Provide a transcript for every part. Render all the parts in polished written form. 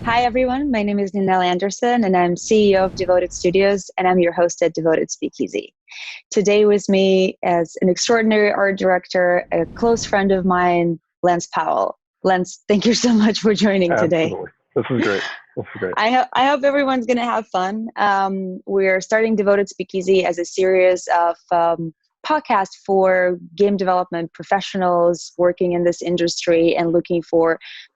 Hi, everyone. My name is Ninel Anderson, and I'm CEO of Devoted Studios, and I'm your host at Devoted Speakeasy. Today with me is an extraordinary art director, a close friend of mine, Lance Powell. Lance, thank you so much for joining today. Absolutely. This is great. This is great. I hope everyone's going to have fun. We're starting Devoted Speakeasy as a series of podcasts for game development professionals working in this industry and looking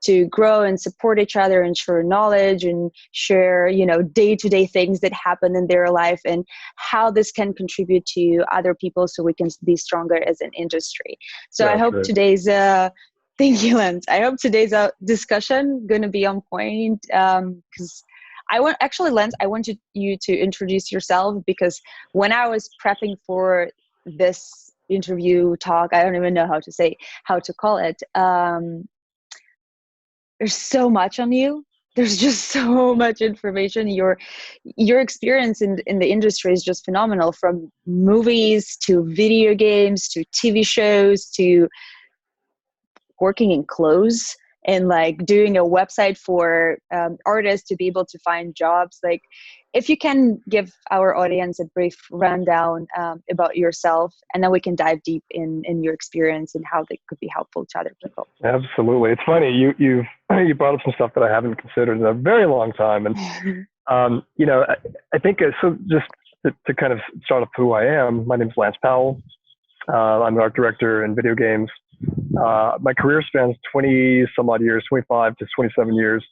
to grow and support each other and share knowledge and share, day-to-day things that happen in their life and how this can contribute to other people so we can be stronger as an industry. So Yeah, I hope great. today's thank you, Lance. I hope today's discussion going to be on point because Lance, I wanted you to introduce yourself because when I was prepping for this interview talk, I don't even know how to call it. There's so much on you. There's just so much information. Your experience in the industry is just phenomenal, from movies to video games to TV shows to working in clothes and like doing a website for artists to be able to find jobs. Like, if you can give our audience a brief rundown about yourself, and then we can dive deep in your experience and how they could be helpful to other people. Absolutely. It's funny. You brought up some stuff that I haven't considered in a very long time. And, I think so just to kind of start off who I am, my name is Lance Powell. I'm an art director in video games. My career spans 20 some odd years, 25 to 27 years,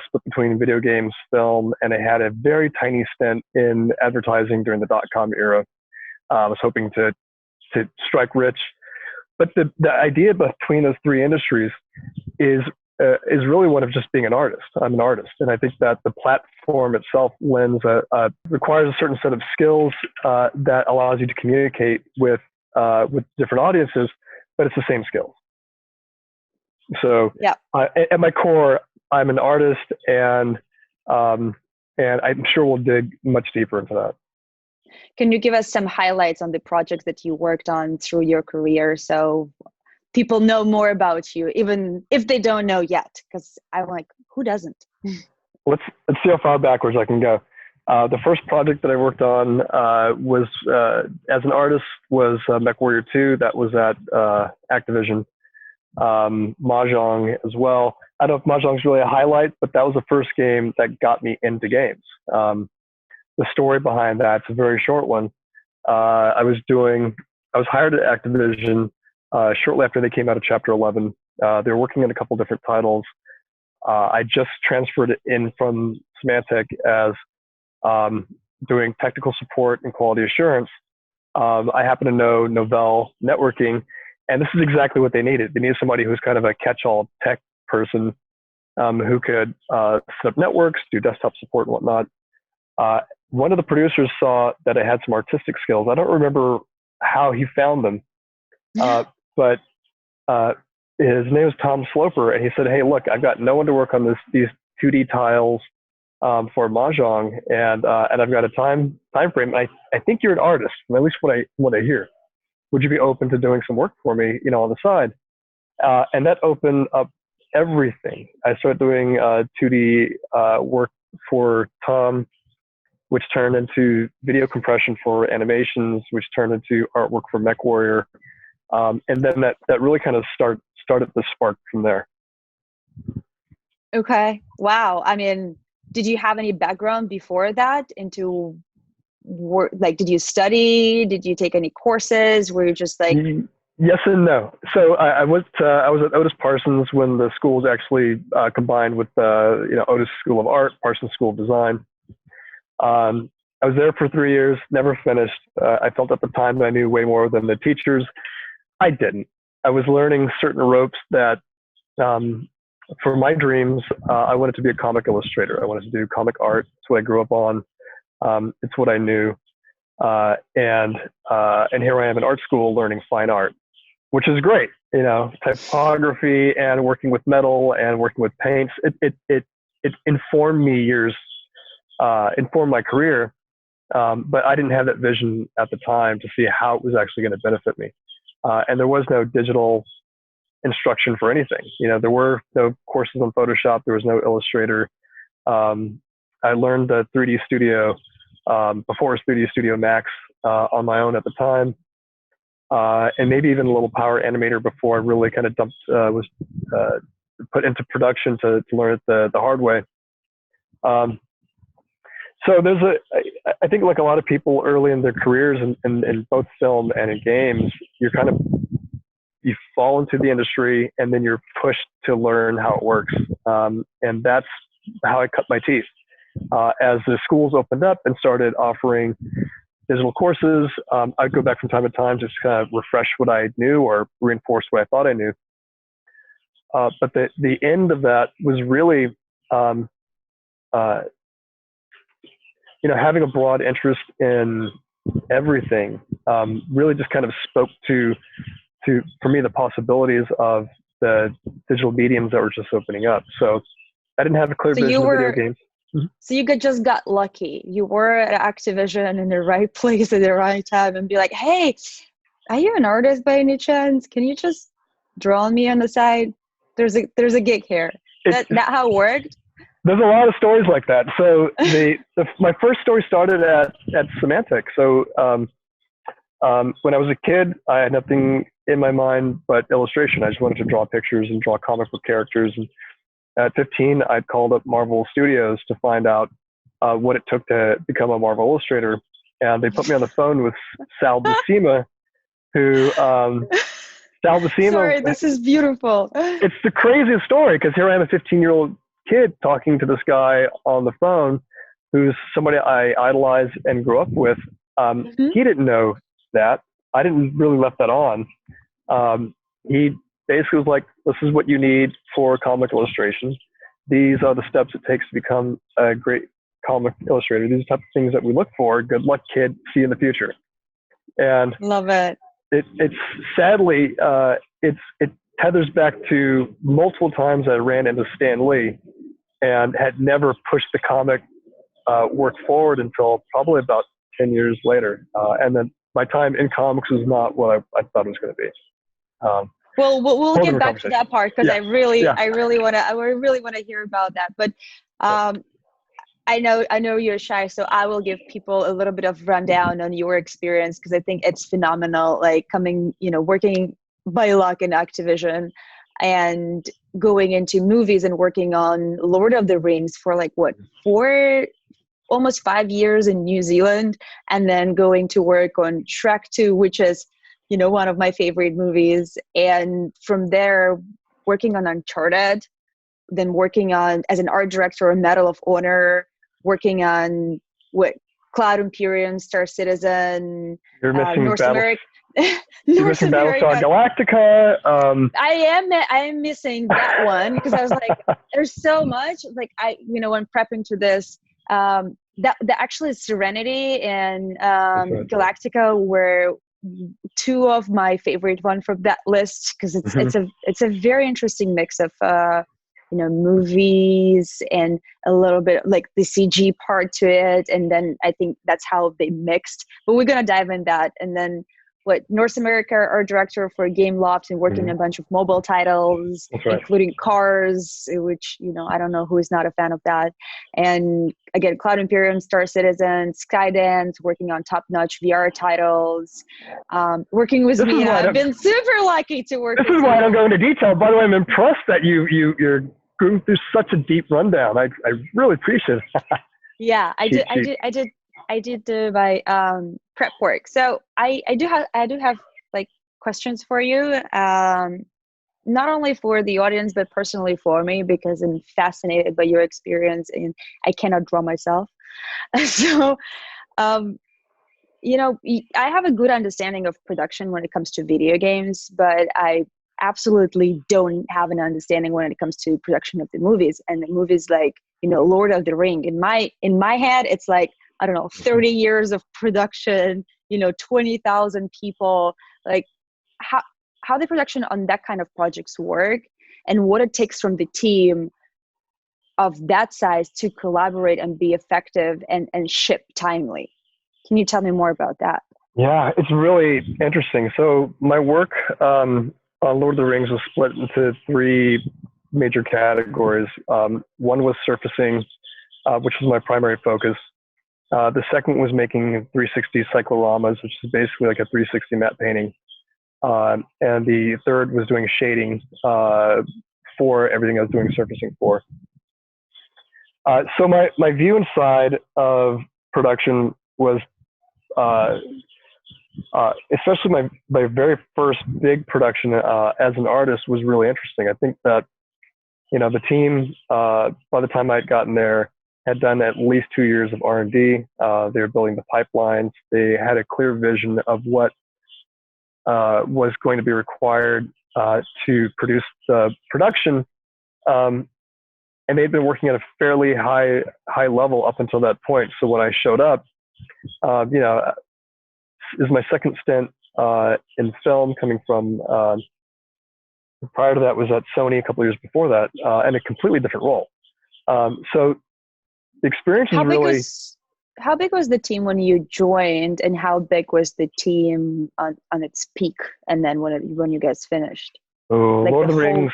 split between video games, film, and I had a very tiny stint in advertising during the dot-com era. I was hoping to strike rich, but the idea between those three industries is really one of just being an artist. I'm an artist, and I think that the platform itself requires a certain set of skills that allows you to communicate with different audiences, but it's the same skills. So yeah. At my core, I'm an artist, and I'm sure we'll dig much deeper into that. Can you give us some highlights on the projects that you worked on through your career so people know more about you, even if they don't know yet? Because I'm like, who doesn't? Let's see how far backwards I can go. The first project that I worked on was as an artist was Mech Warrior 2. That was at Activision. Mahjong as well. I don't know if Mahjong's really a highlight, but that was the first game that got me into games. The story behind that's a very short one. I was hired at Activision shortly after they came out of Chapter 11. They were working on a couple different titles. I just transferred in from Symantec as doing technical support and quality assurance. I happen to know Novell networking, and this is exactly what they needed. They needed somebody who's kind of a catch-all tech person who could set up networks, do desktop support and whatnot. One of the producers saw that I had some artistic skills. I don't remember how he found them, but his name is Tom Sloper, and he said, "Hey, look, I've got no one to work on these 2D tiles for Mahjong, and I've got a time frame. I think you're an artist, at least what I hear. Would you be open to doing some work for me, on the side?" And that opened up everything. I started doing 2D work for Tom, which turned into video compression for animations, which turned into artwork for Mech Warrior. And then that really kind of started the spark from there. Okay. Wow. I mean, did you have any background before that into work? Like, did you study? Did you take any courses? Were you just like... Yes and no. So I was at Otis Parsons when the school was actually combined with Otis School of Art, Parsons School of Design. I was there for 3 years, never finished. I felt at the time that I knew way more than the teachers. I didn't. I was learning certain ropes that, for my dreams, I wanted to be a comic illustrator. I wanted to do comic art. It's what I grew up on. It's what I knew. And here I am in art school learning fine art, which is great. Typography and working with metal and working with paints. It informed me informed my career. But I didn't have that vision at the time to see how it was actually going to benefit me. And there was no digital instruction for anything. There were no courses on Photoshop. There was no Illustrator. I learned the 3D Studio before 3D Studio Max on my own at the time, and maybe even a little Power Animator before I really kind of was put into production to learn it the hard way. So I think like a lot of people early in their careers in both film and in games, you fall into the industry and then you're pushed to learn how it works. And that's how I cut my teeth. As the schools opened up and started offering digital courses, I'd go back from time to time just kind of refresh what I knew or reinforce what I thought I knew. But the end of that was really, having a broad interest in everything really just kind of spoke to, for me, the possibilities of the digital mediums that were just opening up. So I didn't have a clear vision of video games. So you just got lucky. You were at Activision in the right place at the right time and be like, hey, are you an artist by any chance? Can you just draw me on the side? There's a gig here. That how it worked? There's a lot of stories like that. So my first story started at Symantec. So when I was a kid, I had nothing in my mind but illustration. I just wanted to draw pictures and draw comic book characters. And at 15, I called up Marvel Studios to find out what it took to become a Marvel illustrator. And they put me on the phone with Sal Buscema, who Sal Buscema. Sorry, this is beautiful. It's the craziest story because here I am, a 15-year-old kid talking to this guy on the phone who's somebody I idolized and grew up with. He didn't know that. I didn't really let that on. He basically was like, this is what you need for comic illustration. These are the steps it takes to become a great comic illustrator. These are the type of things that we look for. Good luck, kid. See you in the future. And love it. It's sadly, it tethers back to multiple times I ran into Stan Lee and had never pushed the comic work forward until probably about 10 years later. And then my time in comics was not what I thought it was going to be. Well, we'll get back to that part because I really want to hear about that. But I know you're shy, so I will give people a little bit of rundown on your experience because I think it's phenomenal. Like working by luck in Activision and going into movies and working on Lord of the Rings for almost 5 years in New Zealand, and then going to work on Shrek 2, which is one of my favorite movies, and from there working on Uncharted, then working on as an art director on Medal of Honor, working on Cloud Imperium, Star Citizen, You're missing North America. You're missing Battlestar Galactica. I am missing that one because I was like, there's so much. Like when prepping to this, that actually Serenity and Galactica were two of my favorite ones from that list because it's a very interesting mix of movies and a little bit like the CG part to it, and then I think that's how they mixed. But we're gonna dive in that, and then North America art director for GameLoft and working on a bunch of mobile titles, including Cars, which I don't know who is not a fan of that. And again, Cloud Imperium, Star Citizen, Skydance, working on top-notch VR titles, working with me. I've been super lucky to work. This is why I don't go into detail. By the way, I'm impressed that you're going through such a deep rundown. I really appreciate it. Yeah, I did my prep work. So I do have like questions for you, not only for the audience but personally for me because I'm fascinated by your experience and I cannot draw myself. So I have a good understanding of production when it comes to video games, but I absolutely don't have an understanding when it comes to production of the movies. And the movies like Lord of the Ring, in my head it's like, I don't know, 30 years of production, 20,000 people, like how the production on that kind of projects work and what it takes from the team of that size to collaborate and be effective and ship timely. Can you tell me more about that? Yeah, it's really interesting. So my work on Lord of the Rings was split into three major categories. One was surfacing, which was my primary focus. The second was making 360 cycloramas, which is basically like a 360 matte painting. And the third was doing shading for everything I was doing surfacing for. So my view inside of production was, especially my very first big production as an artist was really interesting. I think that, the team, by the time I'd gotten there, had done at least 2 years of R&D. They were building the pipelines. They had a clear vision of what was going to be required to produce the production. And they'd been working at a fairly high level up until that point. So when I showed up, is my second stint in film, coming from prior to that was at Sony a couple of years before that, and a completely different role. So the experience is really. How big was the team when you joined, and how big was the team on its peak, and then when you guys finished? Like Lord of the Rings.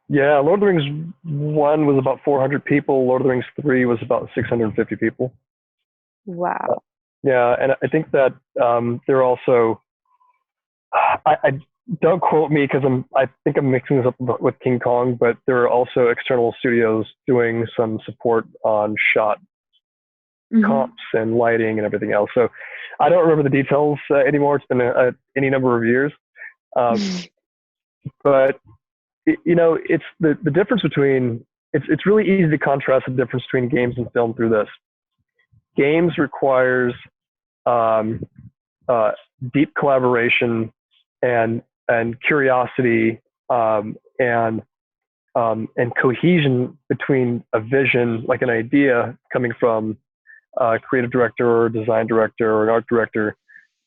Yeah, Lord of the Rings 1 was about 400 people. Lord of the Rings 3 was about 650 people. Wow. Yeah, and I think that they're also. I don't quote me because I think I'm mixing this up with King Kong, but there are also external studios doing some support on shot comps and lighting and everything else. So I don't remember the details anymore. It's been any number of years, but it's the difference between. It's really easy to contrast the difference between games and film through this. Games requires deep collaboration and curiosity and cohesion between a vision, like an idea coming from a creative director or a design director or an art director,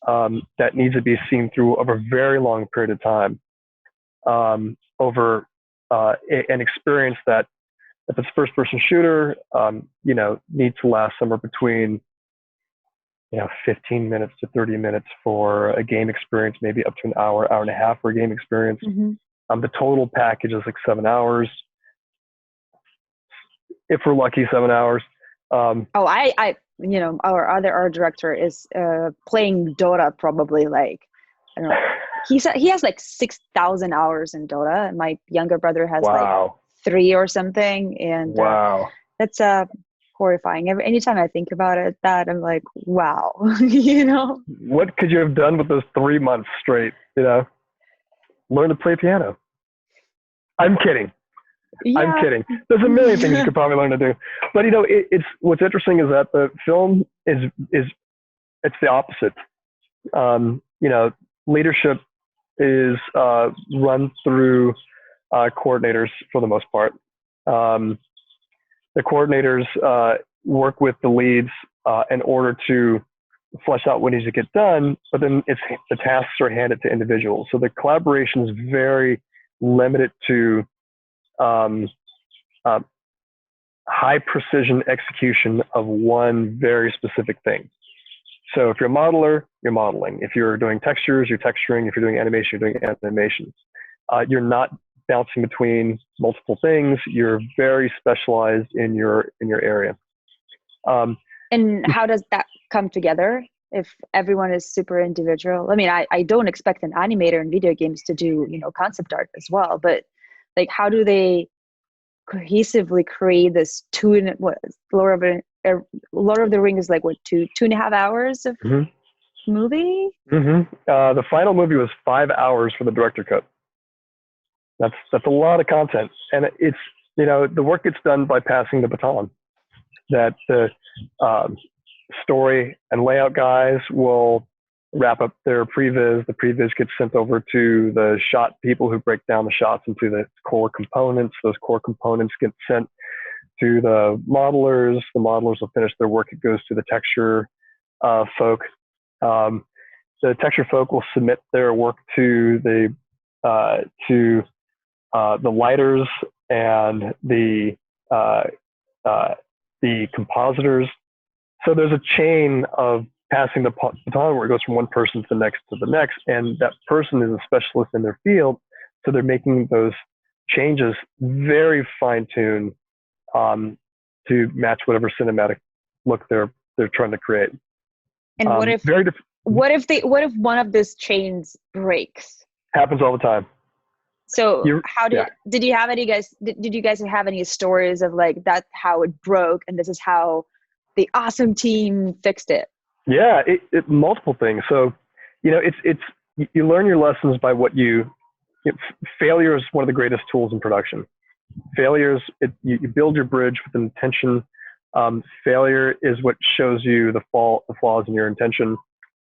that needs to be seen through over a very long period of time, over an experience that, if it's a first-person shooter, needs to last somewhere between 15 minutes to 30 minutes for a game experience, maybe up to an hour and a half for a game experience. The total package is like 7 hours. If we're lucky, 7 hours. Our other art director is playing Dota probably like, I don't know. He has like 6,000 hours in Dota, and my younger brother has like 3 or something. And that's horrifying. Anytime I think about it, that I'm like, wow, What could you have done with those 3 months straight? Learn to play piano. I'm kidding. Yeah. I'm kidding. There's a million things you could probably learn to do. But it's what's interesting is that the film is it's the opposite. Leadership is run through coordinators for the most part. The coordinators work with the leads in order to flesh out what needs to get done, but then the tasks are handed to individuals. So the collaboration is very limited to high precision execution of one very specific thing. So if you're a modeler, you're modeling. If you're doing textures, you're texturing. If you're doing animation, you're doing animation. You're not bouncing between multiple things. You're very specialized in your area. And how does that come together if everyone is super individual? I mean, I don't expect an animator in video games to do, concept art as well, but like, how do they cohesively create this Lord of the Rings is like, what, 2.5 hours of movie? The final movie was 5 hours for the director cut. That's a lot of content, and it's the work gets done by passing the baton. That the story and layout guys will wrap up their previs. The previs gets sent over to the shot people who break down the shots into the core components. Those core components get sent to the modelers. The modelers will finish their work. It goes to the texture folk. The texture folk will submit their work to the lighters and the compositors. So there's a chain of passing the baton where it goes from one person to the next, and that person is a specialist in their field. So they're making those changes very fine-tuned to match whatever cinematic look they're trying to create. And what if one of these chains breaks? Happens all the time. So did you guys have any stories of like that, how it broke and this is how the awesome team fixed it? Yeah, multiple things. So, you learn your lessons by failure is one of the greatest tools in production. Failures, you build your bridge with intention. Failure is what shows you the flaws in your intention,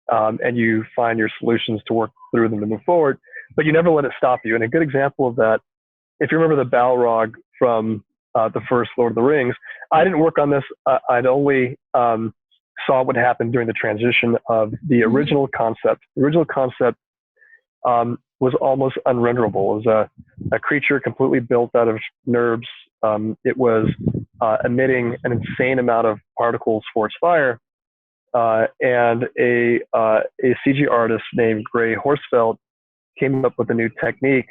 and you find your solutions to work through them to move forward. But you never let it stop you. And a good example of that, if you remember the Balrog from the first Lord of the Rings, I didn't work on this. I'd only saw what happened during the transition of the original concept. The original concept was almost unrenderable. It was a creature completely built out of NURBS. It was emitting an insane amount of particles for its fire. And a CG artist named Gray Horsfeld came up with a new technique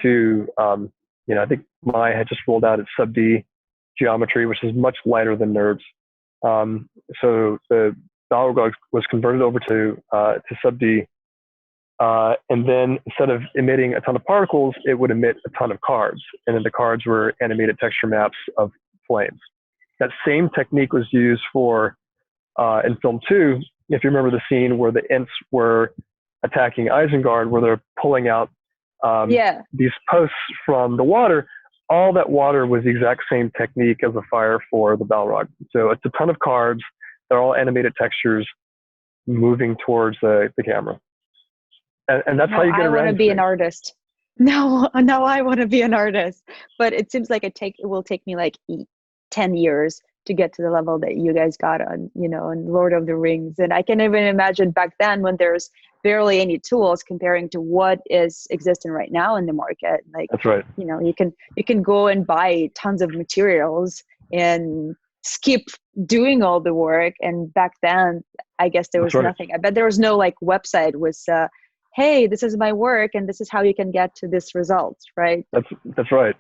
to, I think Maya had just rolled out its sub-D geometry, which is much lighter than NURBS. So the Balrog was converted over to sub-D. And then instead of emitting a ton of particles, it would emit a ton of cards. And then the cards were animated texture maps of flames. That same technique was used for, in film 2, if you remember the scene where the Ents were attacking Isengard, where they're pulling out these posts from the water. All that water was the exact same technique as the fire for the Balrog. So it's a ton of cards. They're all animated textures moving towards the camera. And that's how you get around. I want to be an artist. Now I want to be an artist. But it seems like it will take me like 10 years to get to the level that you guys got on Lord of the Rings. And I can even imagine back then when there's barely any tools comparing to what is existing right now in the market. Like, that's right. You can go and buy tons of materials and skip doing all the work. And back then, I guess there was nothing. I bet there was no like website with, hey, this is my work and this is how you can get to this result, right? That's right.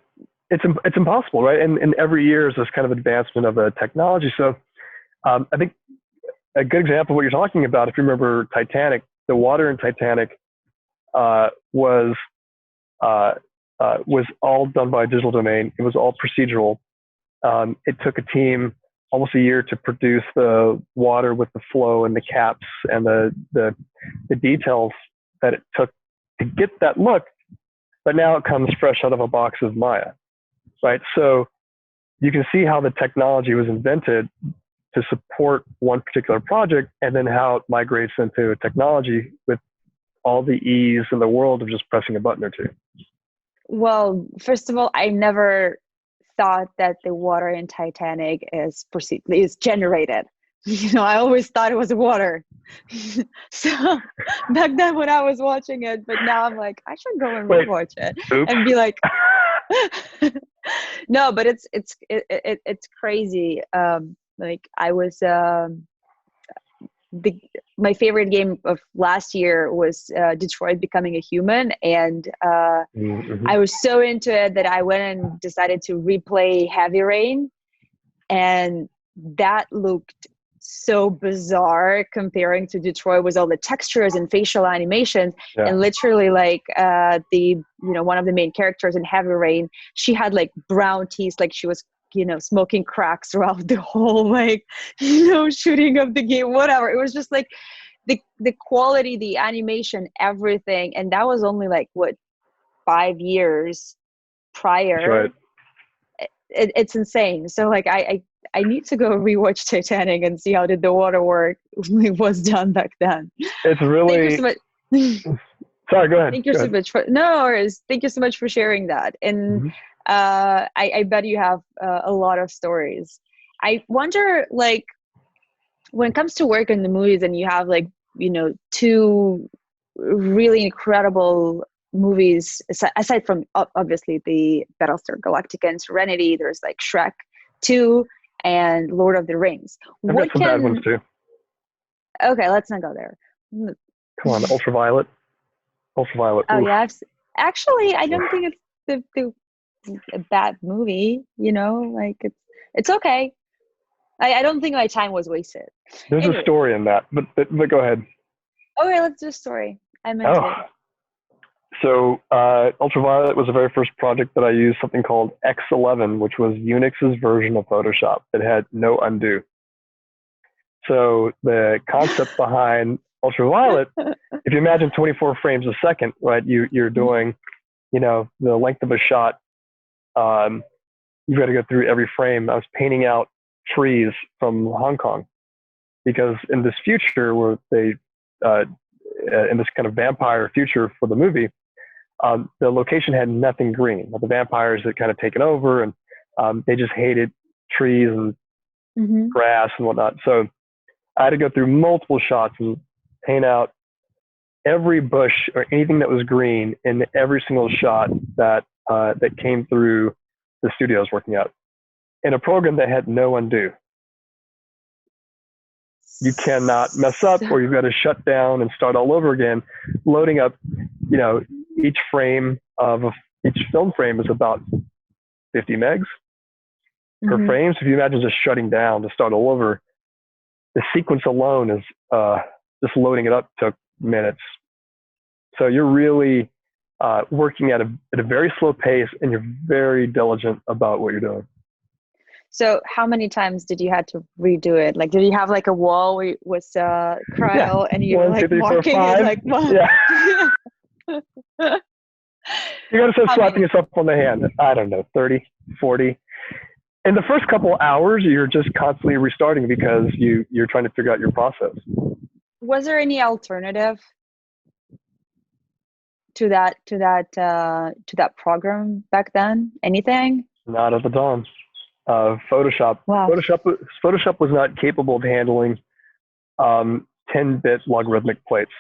It's impossible, right? And every year is this kind of advancement of a technology. So I think a good example of what you're talking about, if you remember Titanic, the water in Titanic was all done by Digital Domain. It was all procedural. It took a team almost a year to produce the water with the flow and the caps and the details that it took to get that look. But now it comes fresh out of a box of Maya. Right, so you can see how the technology was invented to support one particular project, and then how it migrates into technology with all the ease in the world of just pressing a button or two. Well, first of all, I never thought that the water in Titanic is generated. I always thought it was water. So back then when I was watching it, but now I'm like, I should go and rewatch it. Oops. And be like. No, but it's crazy. Like I was my favorite game of last year was Detroit Becoming a Human, and I was so into it that I went and decided to replay Heavy Rain, and that looked so bizarre comparing to Detroit with all the textures and facial animations. And literally like one of the main characters in Heavy Rain, she had like brown teeth, like she was smoking crack throughout the whole shooting of the game, whatever. It was just like the quality, the animation, everything. And that was only like 5 years prior. Right. It's insane. So like I need to go rewatch Titanic and see how did the water work was done back then. It's really. Thank you so much. Sorry, go ahead. Thank you so much Thank you so much for sharing that. And I bet you have a lot of stories. I wonder, like, when it comes to work in the movies, and you have like two really incredible movies aside from obviously the Battlestar Galactica and Serenity. There's like Shrek 2. And Lord of the Rings. I've got some bad ones too. Okay, let's not go there. Come on, Ultraviolet. Oh yeah, Actually, I don't think it's a bad movie. Like it's okay. I don't think my time was wasted. There's a Anyway, story in that, but go ahead. okay, let's do a story. I meant Oh, it. so Ultraviolet was the very first project that I used something called X11, which was Unix's version of Photoshop. It had no undo. So the concept behind Ultraviolet, if you imagine 24 frames a second, right? You're doing, the length of a shot. You've got to go through every frame. I was painting out trees from Hong Kong because in this future where they, in this kind of vampire future for the movie, the location had nothing green. The vampires had kind of taken over, and they just hated trees and grass and whatnot. So I had to go through multiple shots and paint out every bush or anything that was green in every single shot that came through the studio I was working at, in a program that had no undo. You cannot mess up, or you've got to shut down and start all over again. Loading up, each frame of each film frame is about 50 megs per frame. So if you imagine just shutting down to start all over, the sequence alone is just loading it up took minutes. So you're really working at a very slow pace, and you're very diligent about what you're doing. So how many times did you have to redo it? Like, did you have like a wall where it was cryo and you were like marking it like, what? Yeah. You got to start slapping yourself on the hand. I don't know, 30, 40. In the first couple of hours, you're just constantly restarting because you're trying to figure out your process. Was there any alternative to that program back then? Anything? Not at the time. Photoshop. Wow. Photoshop was not capable of handling 10-bit logarithmic plates.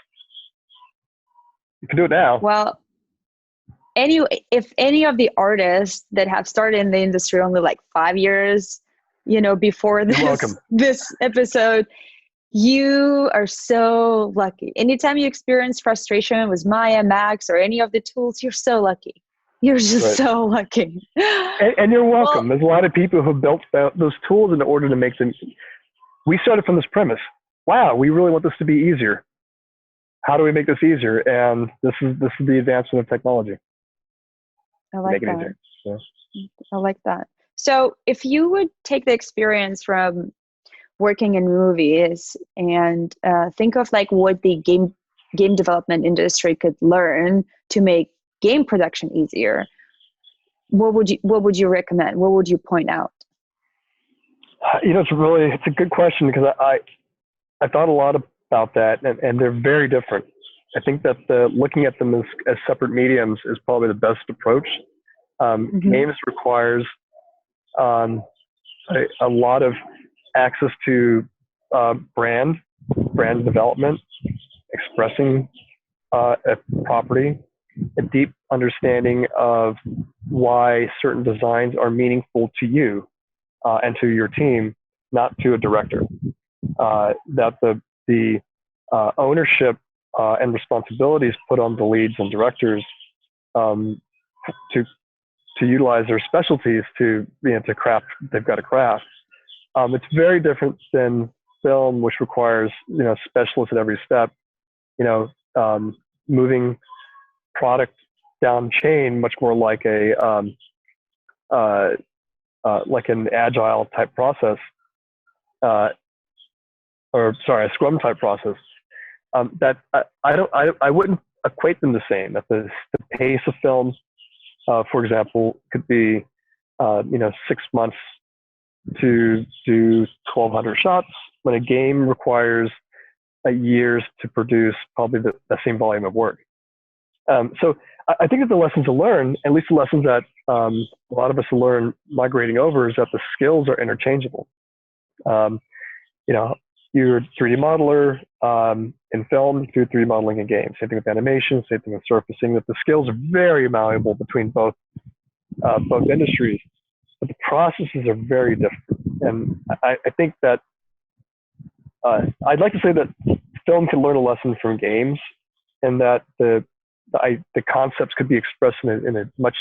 You can do it now. Well, if any of the artists that have started in the industry only like 5 years, before this episode, you are so lucky. Anytime you experience frustration with Maya, Max, or any of the tools, you're so lucky. You're just so lucky. And you're welcome. There's a lot of people who built those tools in order to make them. We started from this premise. Wow, we really want this to be easier. How do we make this easier? And this is the advancement of technology. I like that. I like that. So if you would take the experience from working in movies and think of like what the game development industry could learn to make game production easier, what would you recommend? What would you point out? It's a good question, because I thought a lot about that, and they're very different. I think that looking at them as separate mediums is probably the best approach. Games requires a lot of access to brand development, expressing a property, a deep understanding of why certain designs are meaningful to you and to your team, not to a director. That the ownership and responsibilities put on the leads and directors to utilize their specialties to craft. They've got to craft. It's very different than film, which requires specialists at every step. Moving product down chain much more like an agile type process, a Scrum type process. That I wouldn't equate them the same. That the pace of film, for example, could be 6 months to do 1,200 shots, when a game requires years to produce probably the same volume of work. So I think that the lessons to learn, at least the lessons that a lot of us will learn migrating over, is that the skills are interchangeable. You're a 3D modeler in film, through 3D modeling in games. Same thing with animation, same thing with surfacing. That the skills are very malleable between both industries, but the processes are very different. And I think that I'd like to say that film can learn a lesson from games, and that the the concepts could be expressed in a much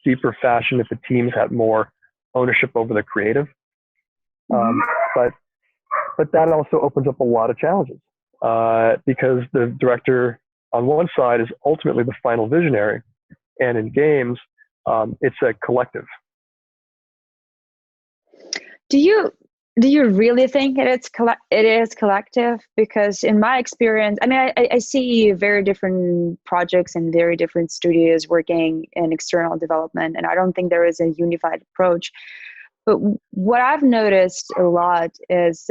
deeper fashion if the teams had more ownership over the creative. But that also opens up a lot of challenges because the director on one side is ultimately the final visionary, and in games, it's a collective. Do you really think it is collective? Because in my experience, I mean, I see very different projects and very different studios working in external development, and I don't think there is a unified approach. But what I've noticed a lot is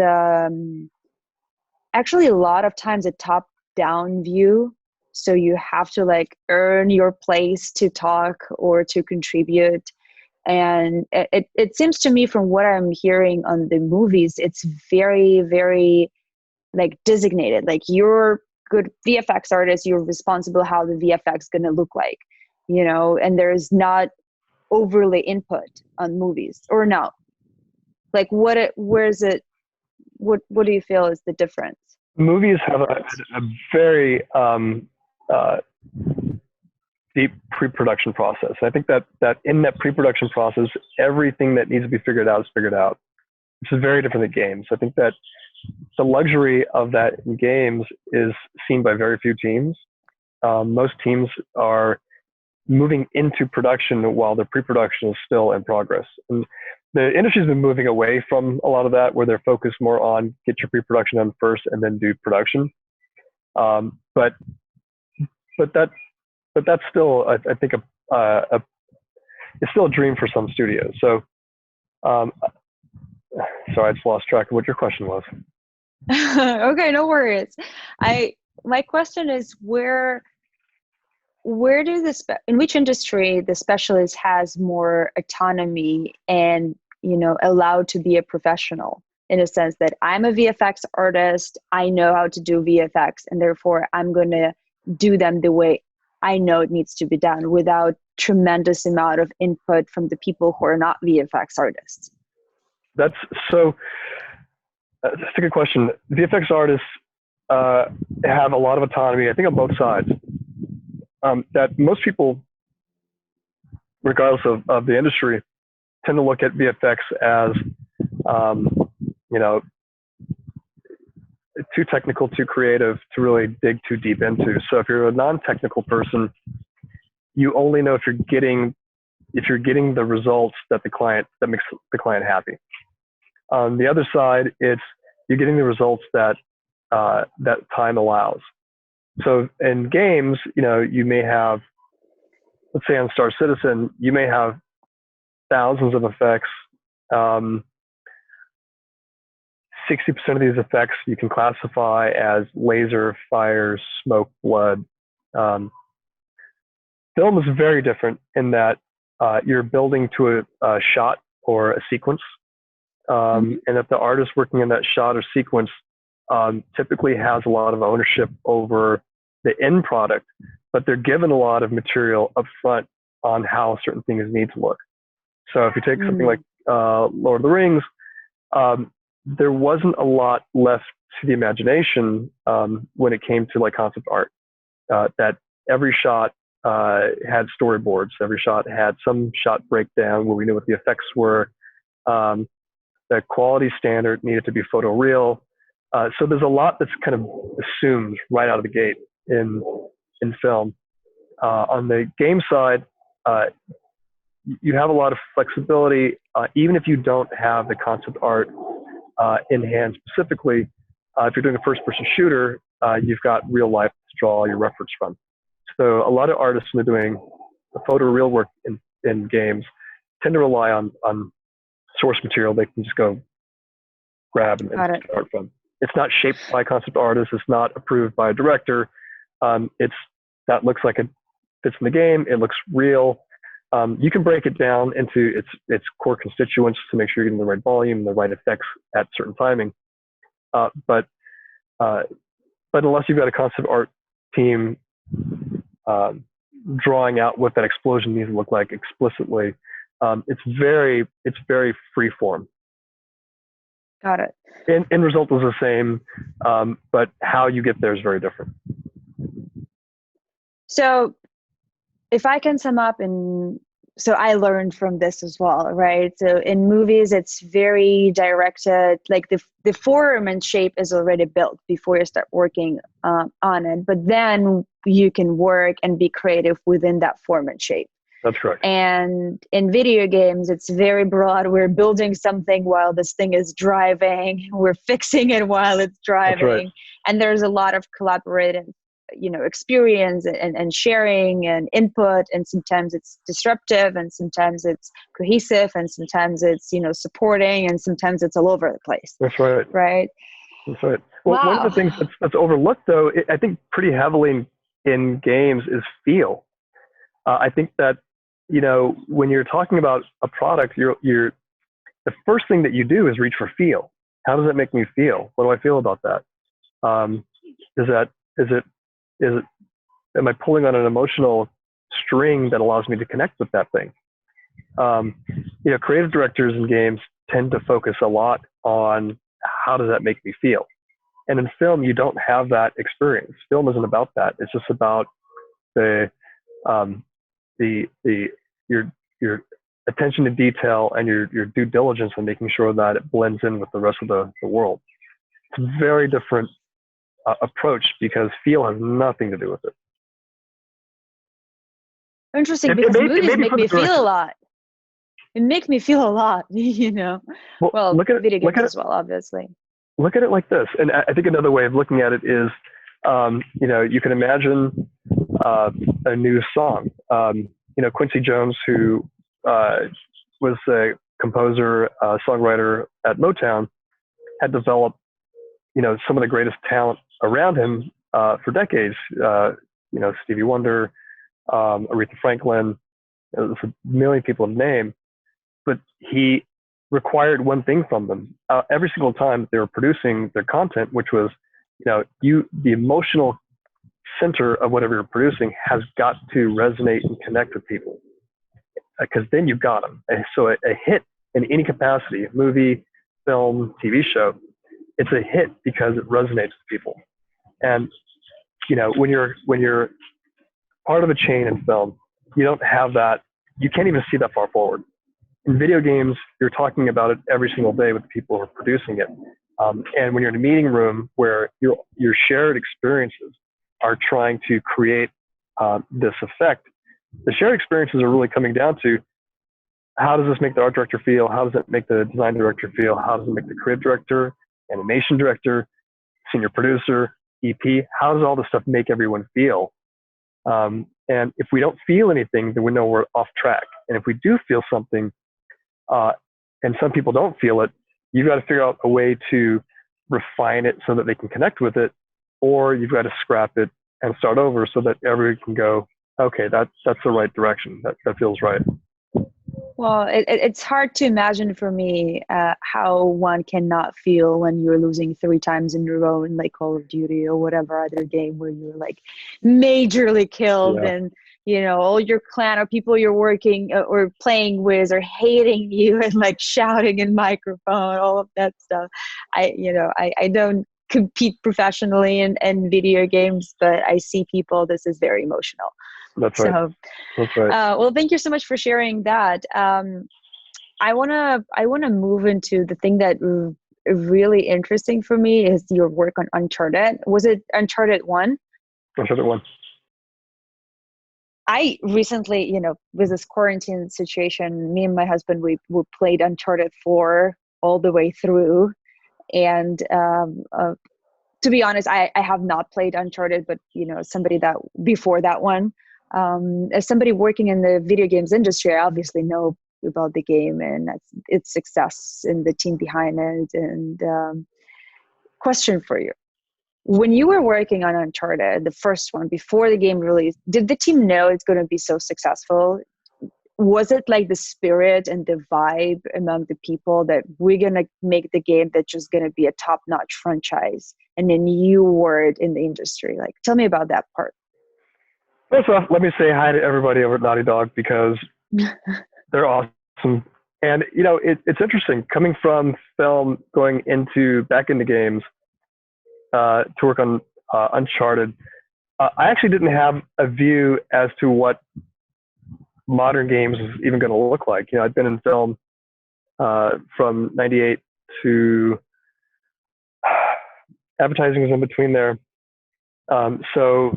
actually a lot of times a top-down view. So you have to like earn your place to talk or to contribute. And it seems to me from what I'm hearing on the movies, it's very, very like designated. Like you're good VFX artist, you're responsible how the VFX going to look like, you know, and there's not overly input on movies or no. Like what do you feel is the difference? Movies have a very deep pre-production process. I think that in that pre-production process, everything that needs to be figured out is figured out. This is very different than games. I think that the luxury of that in games is seen by very few teams. Most teams are moving into production while the pre-production is still in progress. And the industry's been moving away from a lot of that, where they're focused more on get your pre-production done first and then do production. But that's still, I think, it's still a dream for some studios. So, sorry, I just lost track of what your question was. Okay, no worries. My question is where do in which industry the specialist has more autonomy and, you know, allowed to be a professional in a sense that I'm a VFX artist, I know how to do VFX, and therefore I'm going to do them the way I know it needs to be done without tremendous amount of input from the people who are not VFX artists? That's a good question. VFX artists have a lot of autonomy, I think, on both sides. That most people, regardless of the industry, tend to look at VFX as, you know, too technical, too creative to really dig too deep into. So if you're a non-technical person, you only know if you're getting the results that makes the client happy. On the other side, it's you're getting the results that that time allows. So in games, you know, you may have, let's say on Star Citizen, you may have thousands of effects. 60% of these effects you can classify as laser, fire, smoke, blood. Film is very different in that you're building to a shot or a sequence. And that the artist working in that shot or sequence typically has a lot of ownership over the end product, but they're given a lot of material up front on how certain things need to look. So if you take something like Lord of the Rings, there wasn't a lot left to the imagination when it came to like concept art. That every shot had storyboards, every shot had some shot breakdown where we knew what the effects were. The quality standard needed to be photoreal. So there's a lot that's kind of assumed right out of the gate in film. On the game side, you have a lot of flexibility, even if you don't have the concept art in hand specifically. If you're doing a first-person shooter, you've got real life to draw your reference from. So a lot of artists when they're doing the photoreal work in games tend to rely on source material they can just go grab and start from. It's not shaped by concept artists. It's not approved by a director. That looks like it fits in the game. It looks real. You can break it down into its core constituents to make sure you're getting the right volume, the right effects at certain timing. But unless you've got a concept art team drawing out what that explosion needs to look like explicitly, it's very free form. Got it. End result is the same, but how you get there is very different. So if I can sum up, so I learned from this as well, right? So in movies, it's very directed, like the form and shape is already built before you start working on it, but then you can work and be creative within that form and shape. That's correct. And in video games, it's very broad. We're building something while this thing is driving. We're fixing it while it's driving. That's right. And there's a lot of collaborative, experience and sharing and input. And sometimes it's disruptive, and sometimes it's cohesive, and sometimes it's, supporting, and sometimes it's all over the place. That's right. Right. That's right. Well, Wow. One of the things that's overlooked, though, I think pretty heavily in games is feel. I think that, when you're talking about a product, you're the first thing that you do is reach for feel. How does that make me feel? What do I feel about that? Am I pulling on an emotional string that allows me to connect with that thing? Creative directors in games tend to focus a lot on how does that make me feel? And in film, you don't have that experience. Film isn't about that. It's just about your attention to detail and your due diligence in making sure that it blends in with the rest of the world. It's a very different approach because feel has nothing to do with it. Interesting, because movies make me feel a lot. It makes me feel a lot, Well, look at video games as well, obviously. Look at it like this, and I think another way of looking at it is, you can imagine a new song. Quincy Jones, who was a composer, songwriter at Motown, had developed, some of the greatest talent around him for decades. Stevie Wonder, Aretha Franklin, there's a million people to name, but he required one thing from them every single time they were producing their content, which was, the emotional center of whatever you're producing has got to resonate and connect with people, because then you've got them. And so a hit in any capacity, movie, film, TV show, it's a hit because it resonates with people. And when you're part of a chain in film, you don't have that. You can't even see that far forward. In video games, you're talking about it every single day with the people who are producing it. And when you're in a meeting room where your shared experiences are trying to create this effect, the shared experiences are really coming down to, how does this make the art director feel? How does it make the design director feel? How does it make the creative director, animation director, senior producer, EP? How does all this stuff make everyone feel? And if we don't feel anything, then we know we're off track. And if we do feel something, and some people don't feel it, you've got to figure out a way to refine it so that they can connect with it, or you've got to scrap it and start over so that everyone can go, okay, that's the right direction. That feels right. Well, it's hard to imagine for me how one cannot feel when you're losing 3 times in a row in like Call of Duty or whatever other game where you're like majorly killed, and all your clan or people you're working or playing with are hating you and like shouting in microphone, all of that stuff. I don't compete professionally in video games, but I see people, this is very emotional. That's right. So, that's right. Well, thank you so much for sharing that. I wanna move into the thing that really interesting for me is your work on Uncharted. Was it Uncharted 1? Uncharted 1. I recently, with this quarantine situation, me and my husband, we played Uncharted 4 all the way through. And to be honest, I have not played Uncharted, but, somebody that before that one, as somebody working in the video games industry, I obviously know about the game and its success and the team behind it. And question for you. When you were working on Uncharted, the first one, before the game released, did the team know it's going to be so successful? Was it like the spirit and the vibe among the people that we're going to make the game that's just going to be a top-notch franchise and a new word in the industry? Like, tell me about that part. First off, let me say hi to everybody over at Naughty Dog because they're awesome. And, it's interesting coming from film, going back into games, to work on Uncharted. I actually didn't have a view as to what modern games was even going to look like. I'd been in film from '98 to advertising was in between there. So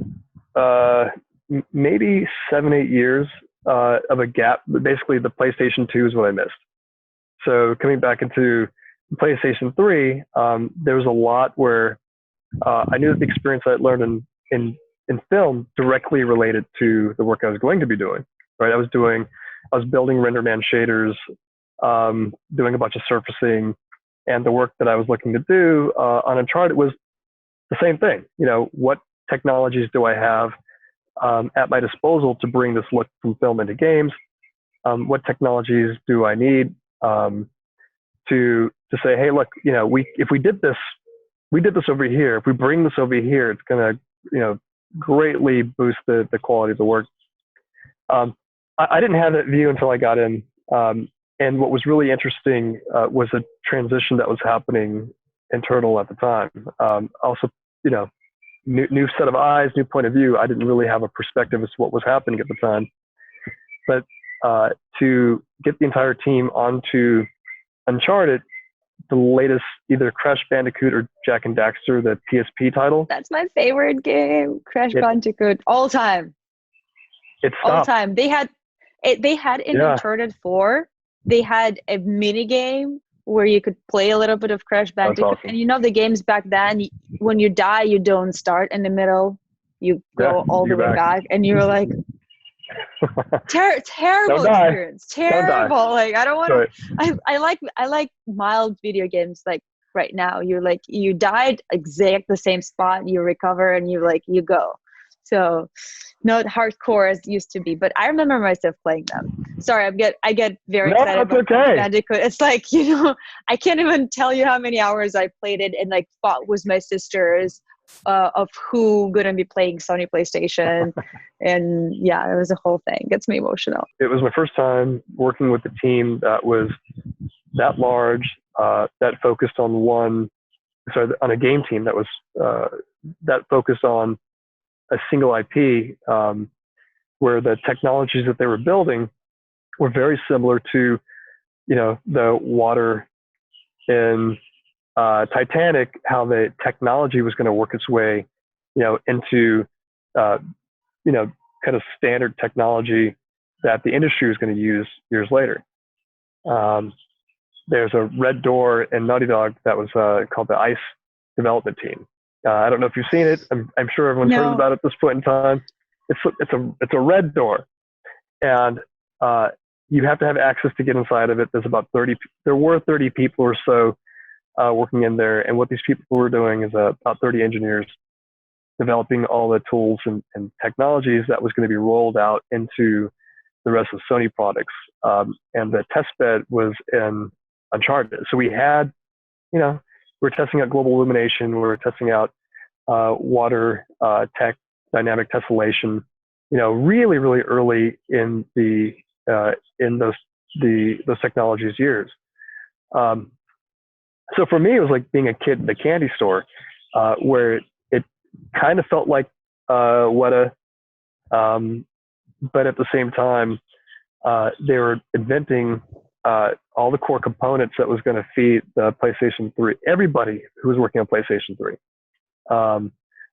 maybe 7-8 years of a gap. Basically, the PlayStation 2 is what I missed. So coming back into PlayStation 3, there was a lot where I knew that the experience I learned in film directly related to the work I was going to be doing. Right, I was building RenderMan shaders, doing a bunch of surfacing, and the work that I was looking to do on Uncharted was the same thing. What technologies do I have at my disposal to bring this look from film into games? What technologies do I need to say, hey, look, if we did this over here. If we bring this over here, it's going to, greatly boost the quality of the work. I didn't have that view until I got in. And what was really interesting was a transition that was happening internal at the time. Also, new set of eyes, new point of view. I didn't really have a perspective as to what was happening at the time. But to get the entire team onto Uncharted, the latest either Crash Bandicoot or Jak and Daxter, the PSP title. That's my favorite game, Crash Bandicoot, all time. It's all time. They had in Uncharted 4, they had a mini game where you could play a little bit of Crash Bandicoot. Awesome. And the games back then, when you die, you don't start in the middle. You go all the way back, and you're like, terrible experience. Terrible. Like, I don't want to. I like mild video games. Like right now, you're like, you died exact the same spot, you recover, and you go. So not hardcore as it used to be, but I remember myself playing them. Sorry, I get very excited about Bandicoot. It's like, I can't even tell you how many hours I played it and like fought with my sisters of who gonna be playing Sony PlayStation. And it was a whole thing. It gets me emotional. It was my first time working with a team that was that large, that focused on on a game team that was that focused on a single IP, where the technologies that they were building were very similar to, the water in Titanic, how the technology was going to work its way, into, kind of standard technology that the industry was going to use years later. There's a Red Door in Naughty Dog that was called the ICE development team. I don't know if you've seen it. I'm sure everyone's heard about it at this point in time. It's a red door, and you have to have access to get inside of it. There were 30 people or so working in there, and what these people were doing is about 30 engineers developing all the tools and technologies that was going to be rolled out into the rest of Sony products. And the test bed was in Uncharted. So we had, we're testing out global illumination. We're testing out water tech, dynamic tessellation. Really, really early in those technologies years. So for me, it was like being a kid in the candy store, where it kind of felt like Weta, but at the same time, they were inventing all the core components that was going to feed the PlayStation 3. Everybody who was working on PlayStation 3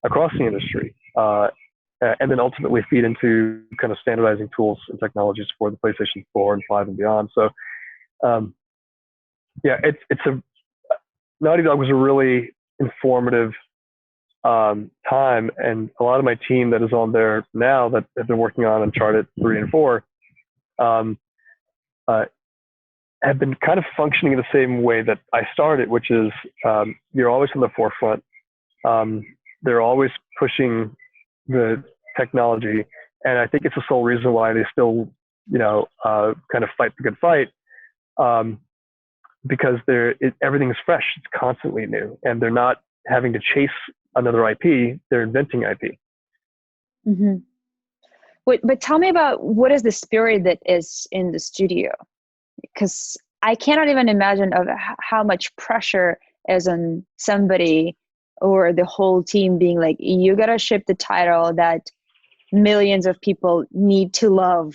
across the industry, and then ultimately feed into kind of standardizing tools and technologies for the PlayStation 4 and 5 and beyond. So, Naughty Dog was a really informative time, and a lot of my team that is on there now that have been working on Uncharted 3 and 4 have been kind of functioning in the same way that I started, which is you're always on the forefront. They're always pushing the technology, and I think it's the sole reason why they still, kind of fight the good fight, because everything is fresh. It's constantly new, and they're not having to chase another IP. They're inventing IP. Mm-hmm. Wait, but tell me about what is the spirit that is in the studio, because I cannot even imagine of how much pressure is on somebody or the whole team being like, you gotta ship the title that millions of people need to love,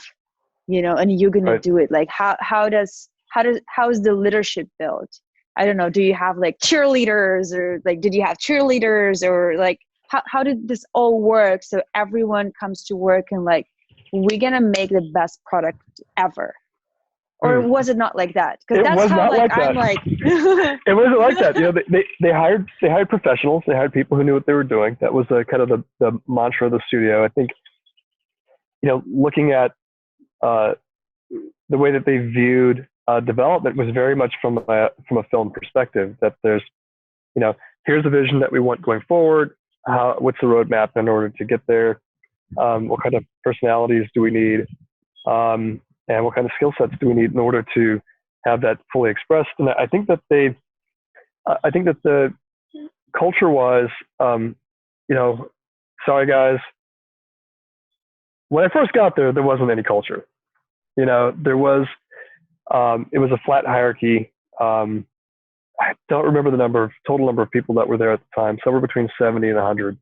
and you're gonna Right. do it? Like, how is the leadership built? I don't know. Do you have like cheerleaders, or like, did you have cheerleaders, or like, how did this all work so everyone comes to work and like, we're gonna make the best product ever? Or was it not like that? Because It that's was how not like like I'm that. like It wasn't like that. They hired professionals. They hired people who knew what they were doing. That was kind of the mantra of the studio. I think, looking at the way that they viewed development was very much from a film perspective. That there's, here's the vision that we want going forward. What's the roadmap in order to get there? What kind of personalities do we need? And what kind of skill sets do we need in order to have that fully expressed? And I think that the culture was, sorry guys, when I first got there wasn't any culture. There was, it was a flat hierarchy. I don't remember the total number of people that were there at the time, somewhere between 70 and 100.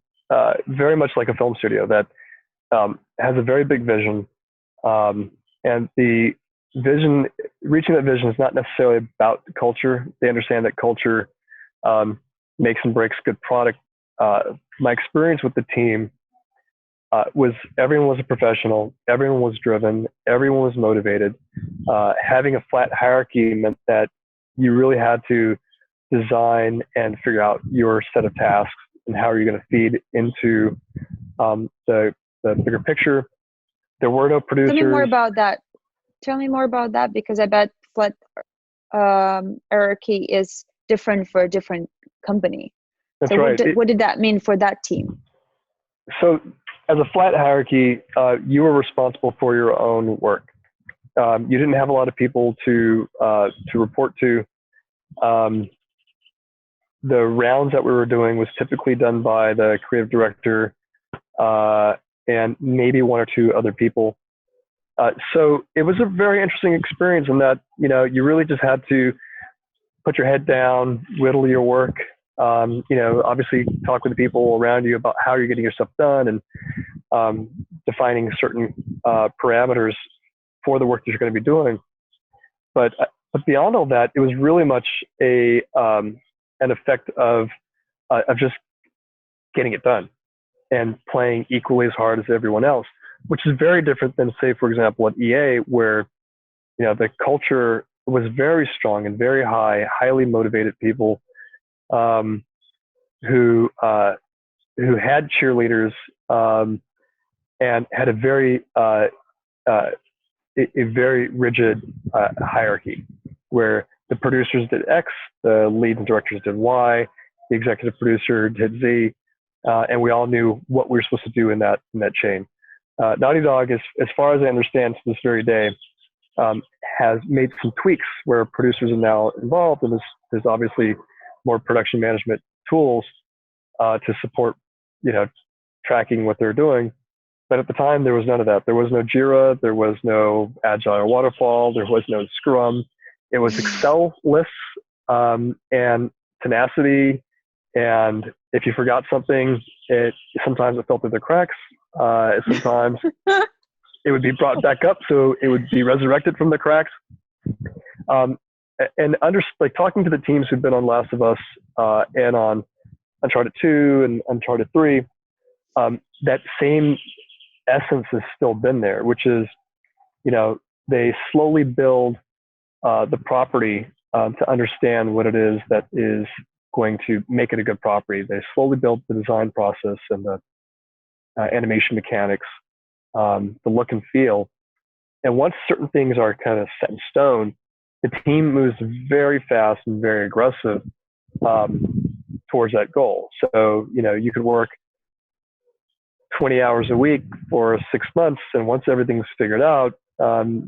Very much like a film studio that has a very big vision. And the vision, reaching that vision is not necessarily about the culture. They understand that culture makes and breaks good product. My experience with the team was everyone was a professional, everyone was driven, everyone was motivated. Having a flat hierarchy meant that you really had to design and figure out your set of tasks and how are you going to feed into the bigger picture. There were no producers. Tell me more about that, because I bet flat hierarchy is different for a different company. That's so right. What did that mean for that team? So as a flat hierarchy, you were responsible for your own work. You didn't have a lot of people to report to. The rounds that we were doing was typically done by the creative director and maybe one or two other people. So it was a very interesting experience in that, you really just had to put your head down, whittle your work, obviously talk with the people around you about how you're getting your stuff done, and defining certain parameters for the work that you're going to be doing. But beyond all that, it was really much an effect of just getting it done and playing equally as hard as everyone else, which is very different than, say, for example, at EA, where the culture was very strong and very high, highly motivated people who had cheerleaders and had a very rigid hierarchy, where the producers did X, the lead and directors did Y, the executive producer did Z, and we all knew what we were supposed to do in that chain. Naughty Dog, as far as I understand to this very day, has made some tweaks where producers are now involved, and there's obviously more production management tools to support, tracking what they're doing. But at the time, there was none of that. There was no Jira, there was no Agile or Waterfall, there was no Scrum. It was Excel lists and tenacity. And if you forgot something, sometimes it fell through the cracks. Sometimes it would be brought back up, so it would be resurrected from the cracks. And talking to the teams who've been on Last of Us and on Uncharted 2 and Uncharted 3, that same essence has still been there, which is, they slowly build the property to understand what it is that is going to make it a good property. They slowly build the design process and the animation mechanics, the look and feel. And once certain things are kind of set in stone, the team moves very fast and very aggressive towards that goal. So, you could work 20 hours a week for 6 months, and once everything's figured out,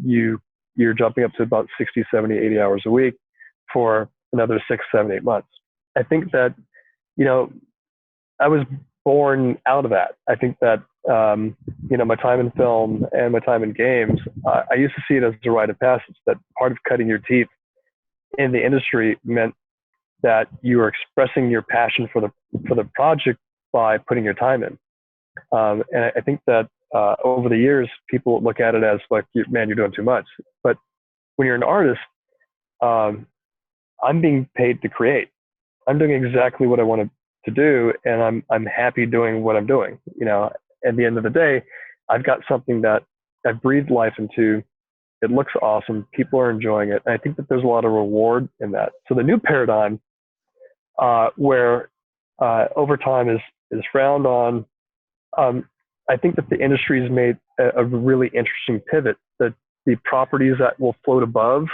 you're jumping up to about 60, 70, 80 hours a week for another 6, 7, 8 months. I think that, I was born out of that. I think that, my time in film and my time in games, I used to see it as a rite of passage, that part of cutting your teeth in the industry meant that you are expressing your passion for the project by putting your time in. And I think that over the years, people look at it as like, man, you're doing too much. But when you're an artist, I'm being paid to create. I'm doing exactly what I wanted to do, and I'm happy doing what I'm doing. You know, at the end of the day, I've got something that I've breathed life into. It looks awesome. People are enjoying it. And I think that there's a lot of reward in that. So the new paradigm, where overtime is frowned on, I think that the industry has made a really interesting pivot. That the properties that will float above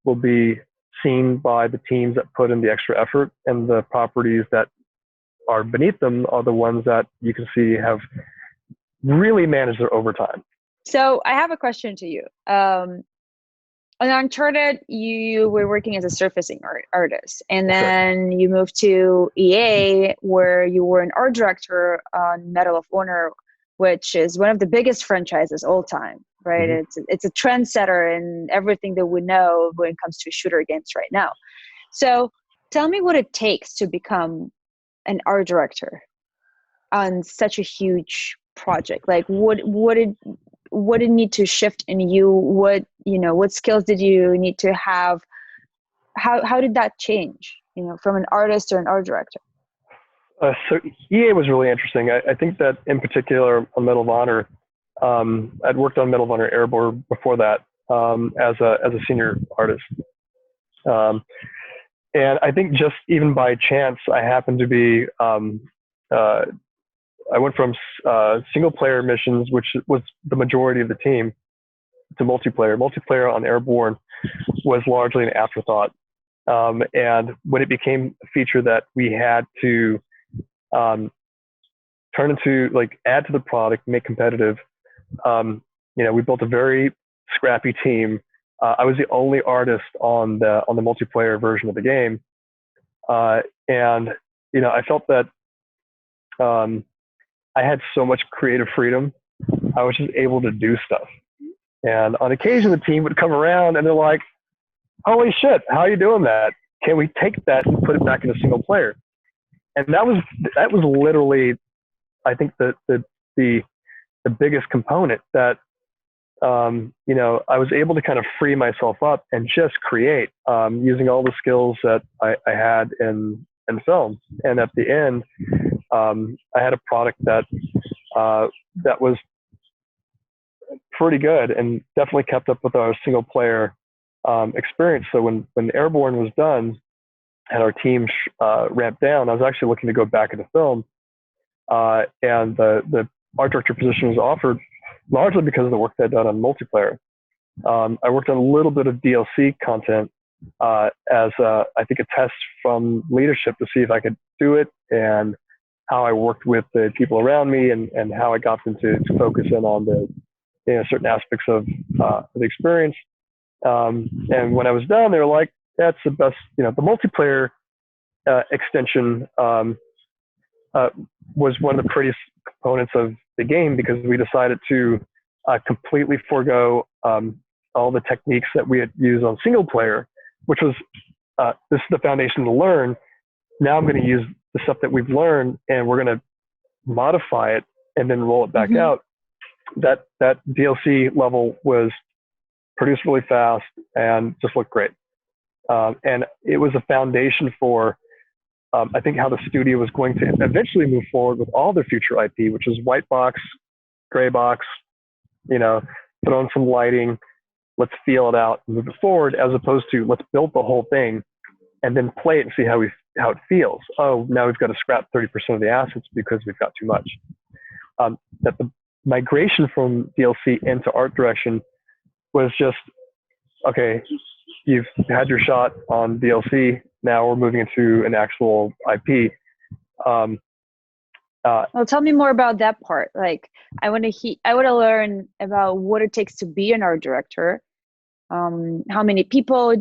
will be seen by the teams that put in the extra effort, and the properties that are beneath them are the ones that you can see have really managed their overtime. So I have a question to you. On Uncharted, you were working as a surfacing artist, and then you moved to EA, where you were an art director on Medal of Honor, which is one of the biggest franchises all time, right? Mm-hmm. It's a trendsetter in everything that we know when it comes to shooter games right now. So tell me what it takes to become an art director on such a huge project. Like what did need to shift in you? What skills did you need to have? How did that change, from an artist to an art director? So EA was really interesting. I think that in particular on Medal of Honor, I'd worked on Medal of Honor Airborne before that as a senior artist. And I think just even by chance, I happened to be, I went from single player missions, which was the majority of the team, to multiplayer. Multiplayer on Airborne was largely an afterthought. And when it became a feature that we had to turn into, like, add to the product, make competitive, we built a very scrappy team. I was the only artist on the multiplayer version of the game. And I felt that I had so much creative freedom. I was just able to do stuff. And on occasion, the team would come around and they're like, holy shit, how are you doing that? Can we take that and put it back in a single player? And that was literally, I think, the biggest component that, I was able to kind of free myself up and just create using all the skills that I had in film. And at the end, I had a product that was pretty good and definitely kept up with our single player experience. So when Airborne was done and our team ramped down, I was actually looking to go back into film, and the art director position was offered largely because of the work that I'd done on multiplayer. I worked on a little bit of DLC content as I think a test from leadership to see if I could do it, and how I worked with the people around me, and how I got them to focus in on the certain aspects of the experience. And when I was done, they were like, that's the best, the multiplayer extension was one of the prettiest components of the game, because we decided to completely forego all the techniques that we had used on single player, which was, this is the foundation to learn. Now I'm going to use the stuff that we've learned, and we're going to modify it and then roll it back out. That DLC level was produced really fast and just looked great. And it was a foundation for, I think, how the studio was going to eventually move forward with all their future IP, which is white box, gray box, put on some lighting, let's feel it out and move it forward, as opposed to let's build the whole thing and then play it and see how it feels. Oh, now we've got to scrap 30% of the assets because we've got too much. That the migration from DLC into art direction was just, okay, you've had your shot on DLC. Now we're moving into an actual IP. Well, tell me more about that part. Like, I want to learn about what it takes to be an art director. How many people,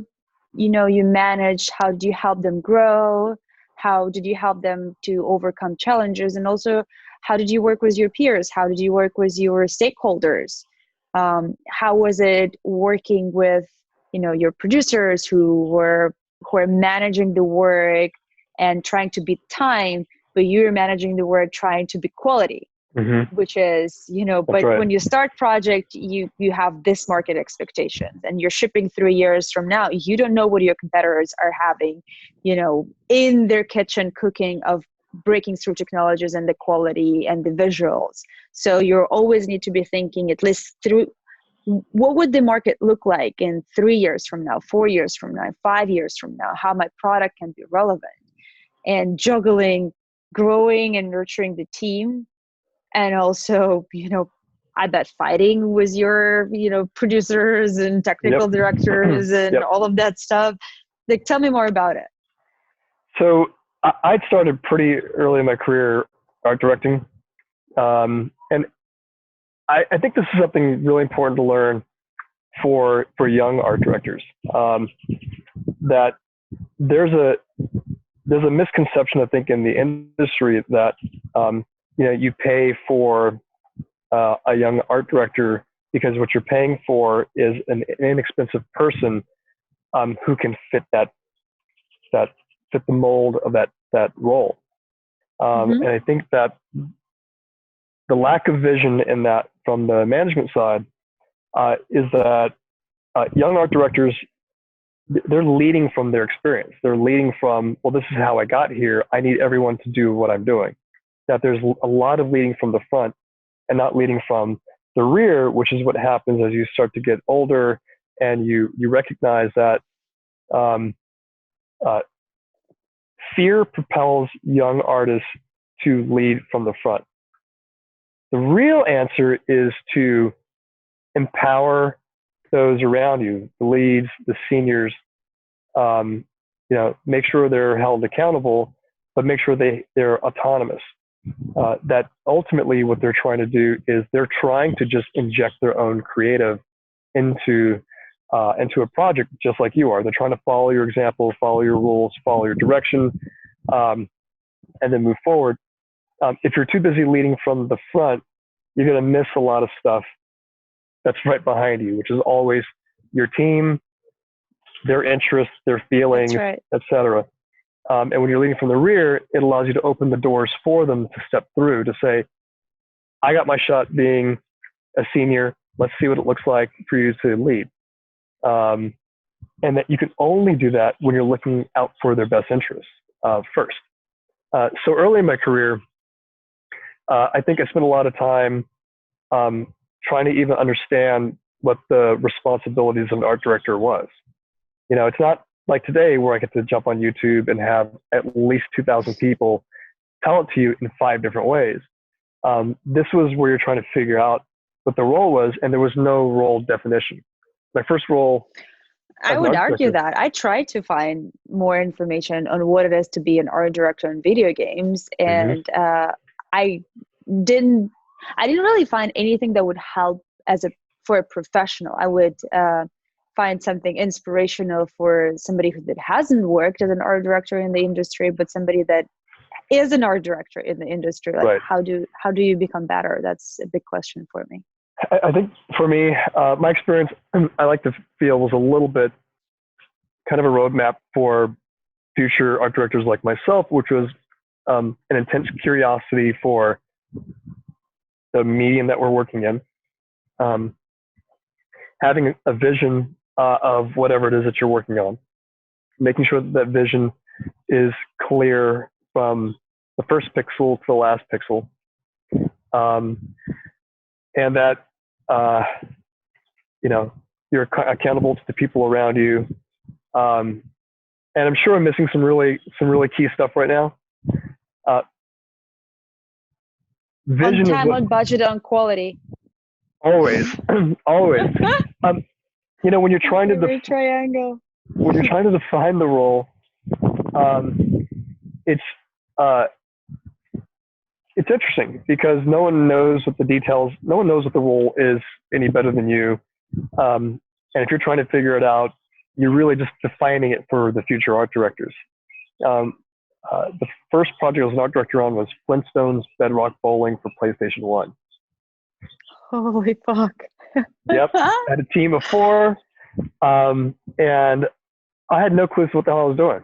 you manage? How do you help them grow? How did you help them to overcome challenges? And also, how did you work with your peers? How did you work with your stakeholders? How was it working with, your producers who were managing the work and trying to beat time, but you're managing the work trying to beat quality. Which is, but right. when you start project, you have this market expectations and you're shipping 3 years from now. You don't know what your competitors are having, in their kitchen cooking of breaking through technologies and the quality and the visuals. So you always need to be thinking at least through what would the market look like in 3 years from now, 4 years from now, 5 years from now, how my product can be relevant, and juggling, growing and nurturing the team. And also, I bet fighting with your, producers and technical directors and all of that stuff. Like, tell me more about it. So I'd started pretty early in my career art directing. And I think this is something really important to learn for young art directors, that there's a misconception, I think, in the industry that, you pay for a young art director because what you're paying for is an inexpensive person who can fit fit the mold of that role. And I think that the lack of vision in that from the management side is that young art directors, they're leading from their experience. They're leading from, well, this is how I got here. I need everyone to do what I'm doing. That there's a lot of leading from the front and not leading from the rear, which is what happens as you start to get older and you recognize that fear propels young artists to lead from the front. The real answer is to empower those around you, the leads, the seniors, make sure they're held accountable, but make sure they're autonomous. That ultimately what they're trying to do is they're trying to just inject their own creative into a project, just like you are. They're trying to follow your example, follow your rules, follow your direction, and then move forward. If you're too busy leading from the front, you're going to miss a lot of stuff that's right behind you, which is always your team, their interests, their feelings, etc. And when you're leading from the rear, it allows you to open the doors for them to step through, to say, I got my shot being a senior. Let's see what it looks like for you to lead. And that you can only do that when you're looking out for their best interests first. So early in my career, I think I spent a lot of time trying to even understand what the responsibilities of an art director was. It's not like today where I get to jump on YouTube and have at least 2,000 people tell it to you in 5 different ways. This was where you're trying to figure out what the role was, and there was no role definition. My first role, I would argue that I tried to find more information on what it is to be an art director in video games, and I didn't really find anything that would help for a professional. I would find something inspirational for somebody that hasn't worked as an art director in the industry, but somebody that is an art director in the industry. Like, how do you become better? That's a big question for me. I think for me, my experience, I like to feel, was a little bit kind of a roadmap for future art directors like myself, which was an intense curiosity for the medium that we're working in, having a vision of whatever it is that you're working on, making sure that vision is clear from the first pixel to the last pixel, and that you're accountable to the people around you. And I'm sure I'm missing some really key stuff right now. Vision, on time, on budget, on quality. Always, always. When you're trying to triangle. When you're trying to define the role, it's interesting because no one knows what the details. No one knows what the role is any better than you. And if you're trying to figure it out, you're really just defining it for the future art directors. The first project I was an art director on was Flintstones Bedrock Bowling for PlayStation 1. Holy fuck. Yep. I had a team of 4, and I had no clue what the hell I was doing.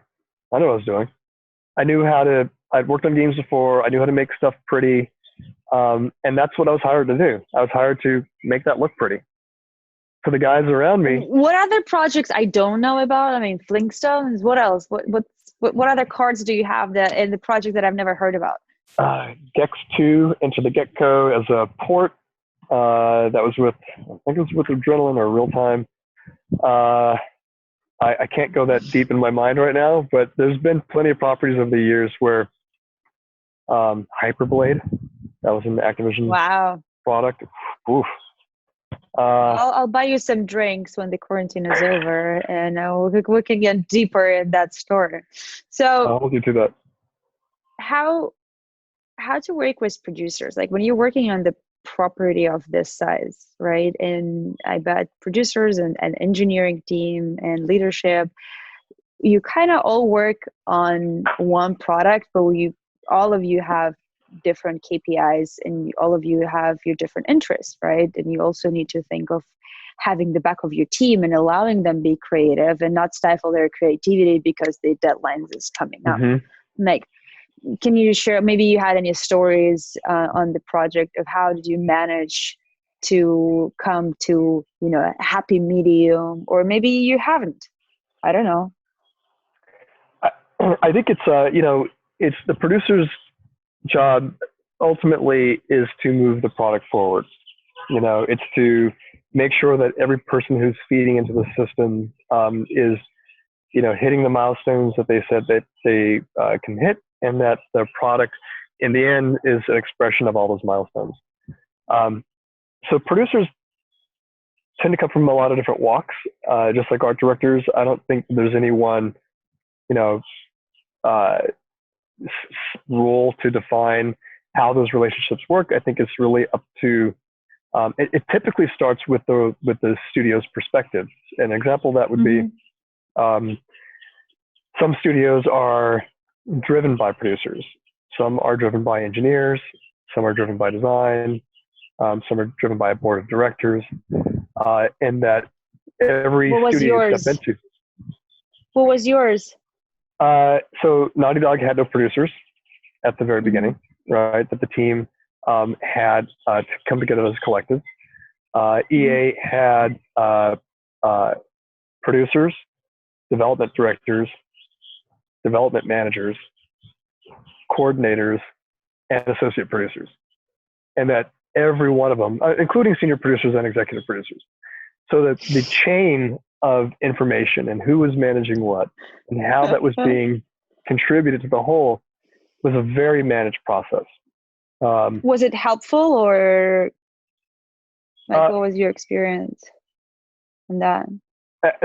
I know what I was doing. I'd worked on games before. I knew how to make stuff pretty. And that's what I was hired to do. I was hired to make that look pretty. For the guys around me. What other projects I don't know about? I mean, Flintstones. What else? What other cards do you have that in the project that I've never heard about? Gex 2 Into the Gecko as a port. That was I think it was with Adrenaline or Real Time. I can't go that deep in my mind right now, but there's been plenty of properties over the years where Hyperblade, that was an Activision product. Oof. I'll buy you some drinks when the quarantine is over, and we can get deeper in that story. So I'll hold you to that. How to work with producers? Like when you're working on the property of this size, right? And I bet producers and engineering team and leadership, you kind of all work on one product, but all of you have different KPIs and all of you have your different interests, right? And you also need to think of having the back of your team and allowing them be creative and not stifle their creativity because the deadlines is coming up. Like, can you share, maybe you had any stories on the project of how did you manage to come to, a happy medium, or maybe you haven't? I don't know. I think it's, it's the producer's job ultimately is to move the product forward. It's to make sure that every person who's feeding into the system is, hitting the milestones that they said that they can hit, and that the product in the end is an expression of all those milestones. So producers tend to come from a lot of different walks, just like art directors. I don't think there's any one, rule to define how those relationships work. I think it's really up to, it typically starts with the studio's perspective. An example that would be, some studios are driven by producers. Some are driven by engineers. Some are driven by design. Some are driven by a board of directors. And that every studio you step into. What was yours? So Naughty Dog had no producers at the very beginning, right? That the team had to come together as a collective. EA had producers, development directors, development managers, coordinators, and associate producers. And that every one of them, including senior producers and executive producers. So that the chain of information and who was managing what and how that was being contributed to the whole was a very managed process. Was it helpful, or what was your experience in that?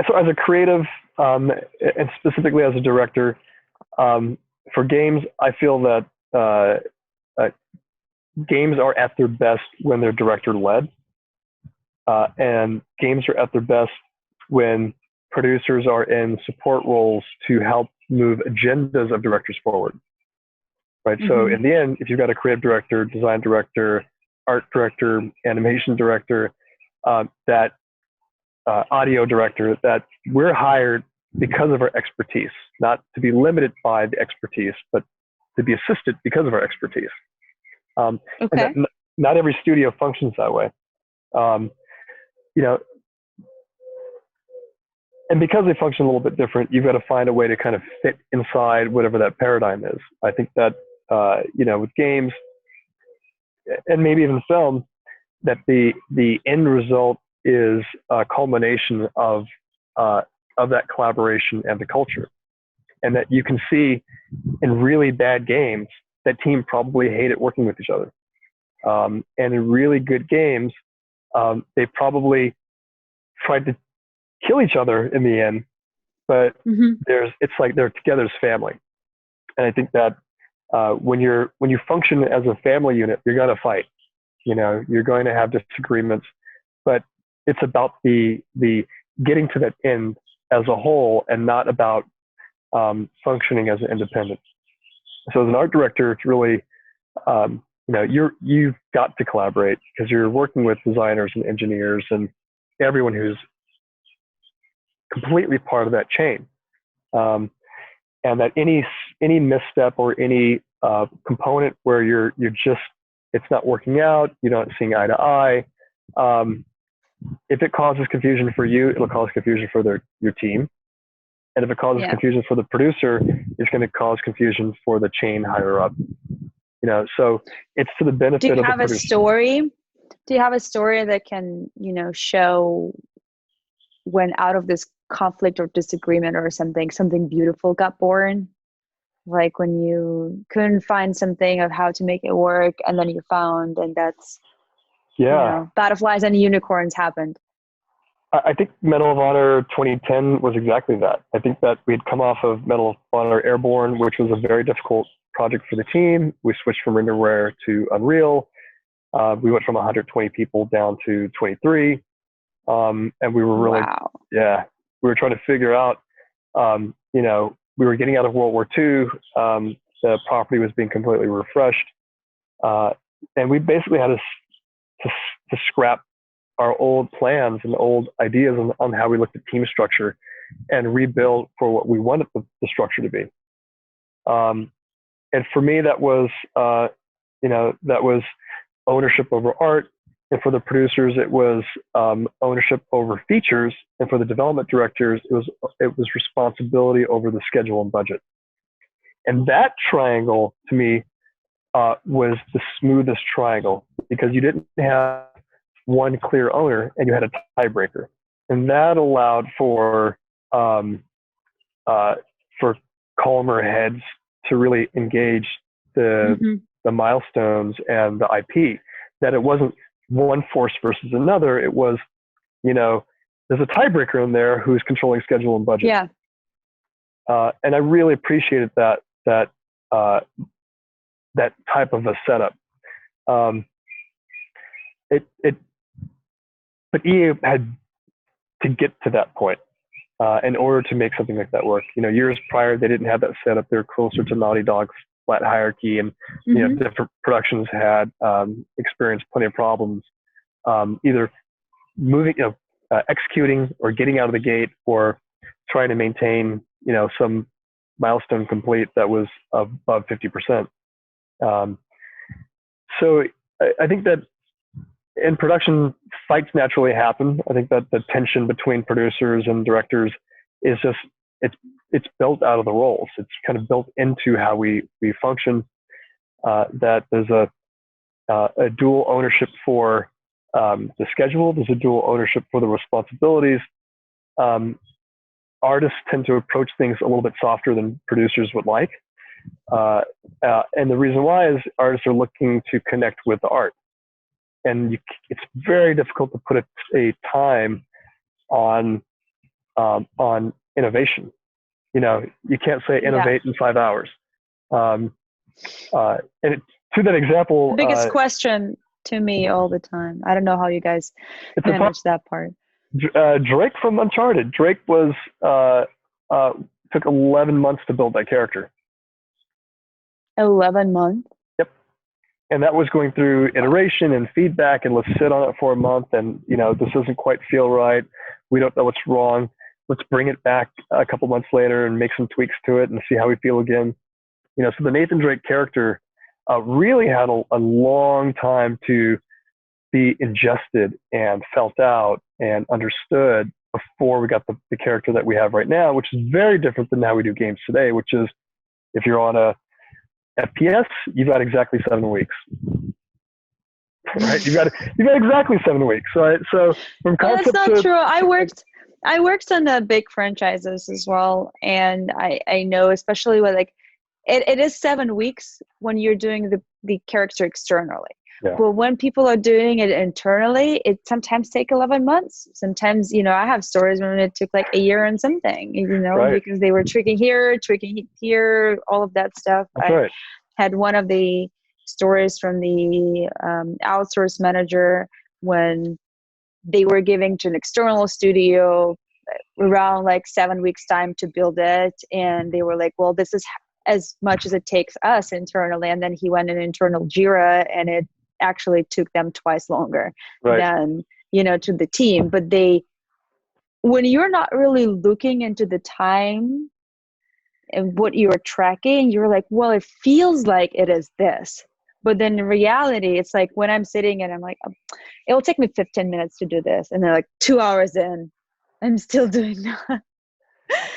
So as a creative, and specifically as a director, for games, I feel that games are at their best when they're director-led, and games are at their best when producers are in support roles to help move agendas of directors forward, right? So in the end, if you've got a creative director, design director, art director, animation director, that audio director, that we're hired because of our expertise, not to be limited by the expertise, but to be assisted because of our expertise. And that not every studio functions that way. And because they function a little bit different, you've got to find a way to kind of fit inside whatever that paradigm is. I think that, with games and maybe even film, that the end result is a culmination of that collaboration and the culture. And that you can see in really bad games, that team probably hated working with each other. And in really good games, they probably tried to kill each other in the end, but it's like they're together as family. And I think that when you function as a family unit, you're going to fight. You're going to have disagreements, but it's about the getting to that end as a whole, and not about functioning as an independent. So as an art director, it's really you've got to collaborate because you're working with designers and engineers and everyone who's completely part of that chain. And that any any misstep or any component where you're just, it's not working out, you're not seeing eye to eye. If it causes confusion for you, it'll cause confusion for your team. And if it causes confusion for the producer, it's going to cause confusion for the chain higher up. So it's to the benefit of the producer. Do you have a story that can, show when out of this conflict or disagreement or something beautiful got born? Like when you couldn't find something of how to make it work, and then you found, and that's, butterflies and unicorns happened. I think Medal of Honor 2010 was exactly that. I think that we had come off of Medal of Honor Airborne, which was a very difficult project for the team. We switched from renderware to Unreal. We went from 120 people down to 23. And we were really, we were trying to figure out, we were getting out of World War II. The property was being completely refreshed. And we basically had to scrap our old plans and old ideas on how we looked at team structure and rebuild for what we wanted the structure to be. And for me, that was, that was ownership over art. And for the producers, it was ownership over features. And for the development directors, it was responsibility over the schedule and budget. And that triangle, to me, was the smoothest triangle, because you didn't have one clear owner and you had a tiebreaker. And that allowed for calmer heads to really engage the milestones and the IP, that it wasn't one force versus another. It was, there's a tiebreaker in there who's controlling schedule and budget. Yeah. And I really appreciated that type of a setup. But EA had to get to that point in order to make something like that work. Years prior, they didn't have that setup. They were closer to Naughty Dog's flat hierarchy, and different productions had experienced plenty of problems, either moving, executing or getting out of the gate, or trying to maintain, some milestone complete that was above 50%. So I think that in production, fights naturally happen. I think that the tension between producers and directors is just, it's built out of the roles. It's kind of built into how we function, that there's a dual ownership for the schedule. There's a dual ownership for the responsibilities. Artists tend to approach things a little bit softer than producers would like. And the reason why is artists are looking to connect with the art. And it's very difficult to put a time on innovation. You can't say innovate in 5 hours. And to that example, the biggest question to me all the time. I don't know how you guys manage that part. Drake from Uncharted. Drake was took 11 months to build that character. 11 months. And that was going through iteration and feedback, and let's sit on it for a month, and this doesn't quite feel right. We don't know what's wrong. Let's bring it back a couple months later and make some tweaks to it and see how we feel again. So the Nathan Drake character really had a long time to be ingested and felt out and understood before we got the character that we have right now, which is very different than how we do games today, which is if you're on a FPS, you've got exactly 7 weeks, right? You've got exactly 7 weeks, right? So from concept that's not true. I worked on the big franchises as well, and I know, especially with it is 7 weeks when you're doing the character externally. Yeah. But when people are doing it internally, it sometimes takes 11 months. Sometimes, I have stories when it took like a year and something, right. Because they were tweaking here, all of that stuff. That's right. Had one of the stories from the outsource manager when they were giving to an external studio around 7 weeks time to build it. And they were like, well, this is as much as it takes us internally. And then he went in internal Jira, and it actually took them twice longer than, to the team. But when you're not really looking into the time and what you're tracking, you're like, well, it feels like it is this. But then in reality, it's like when I'm sitting and I'm like, oh, it'll take me 15 minutes to do this. And then like 2 hours in, I'm still doing that.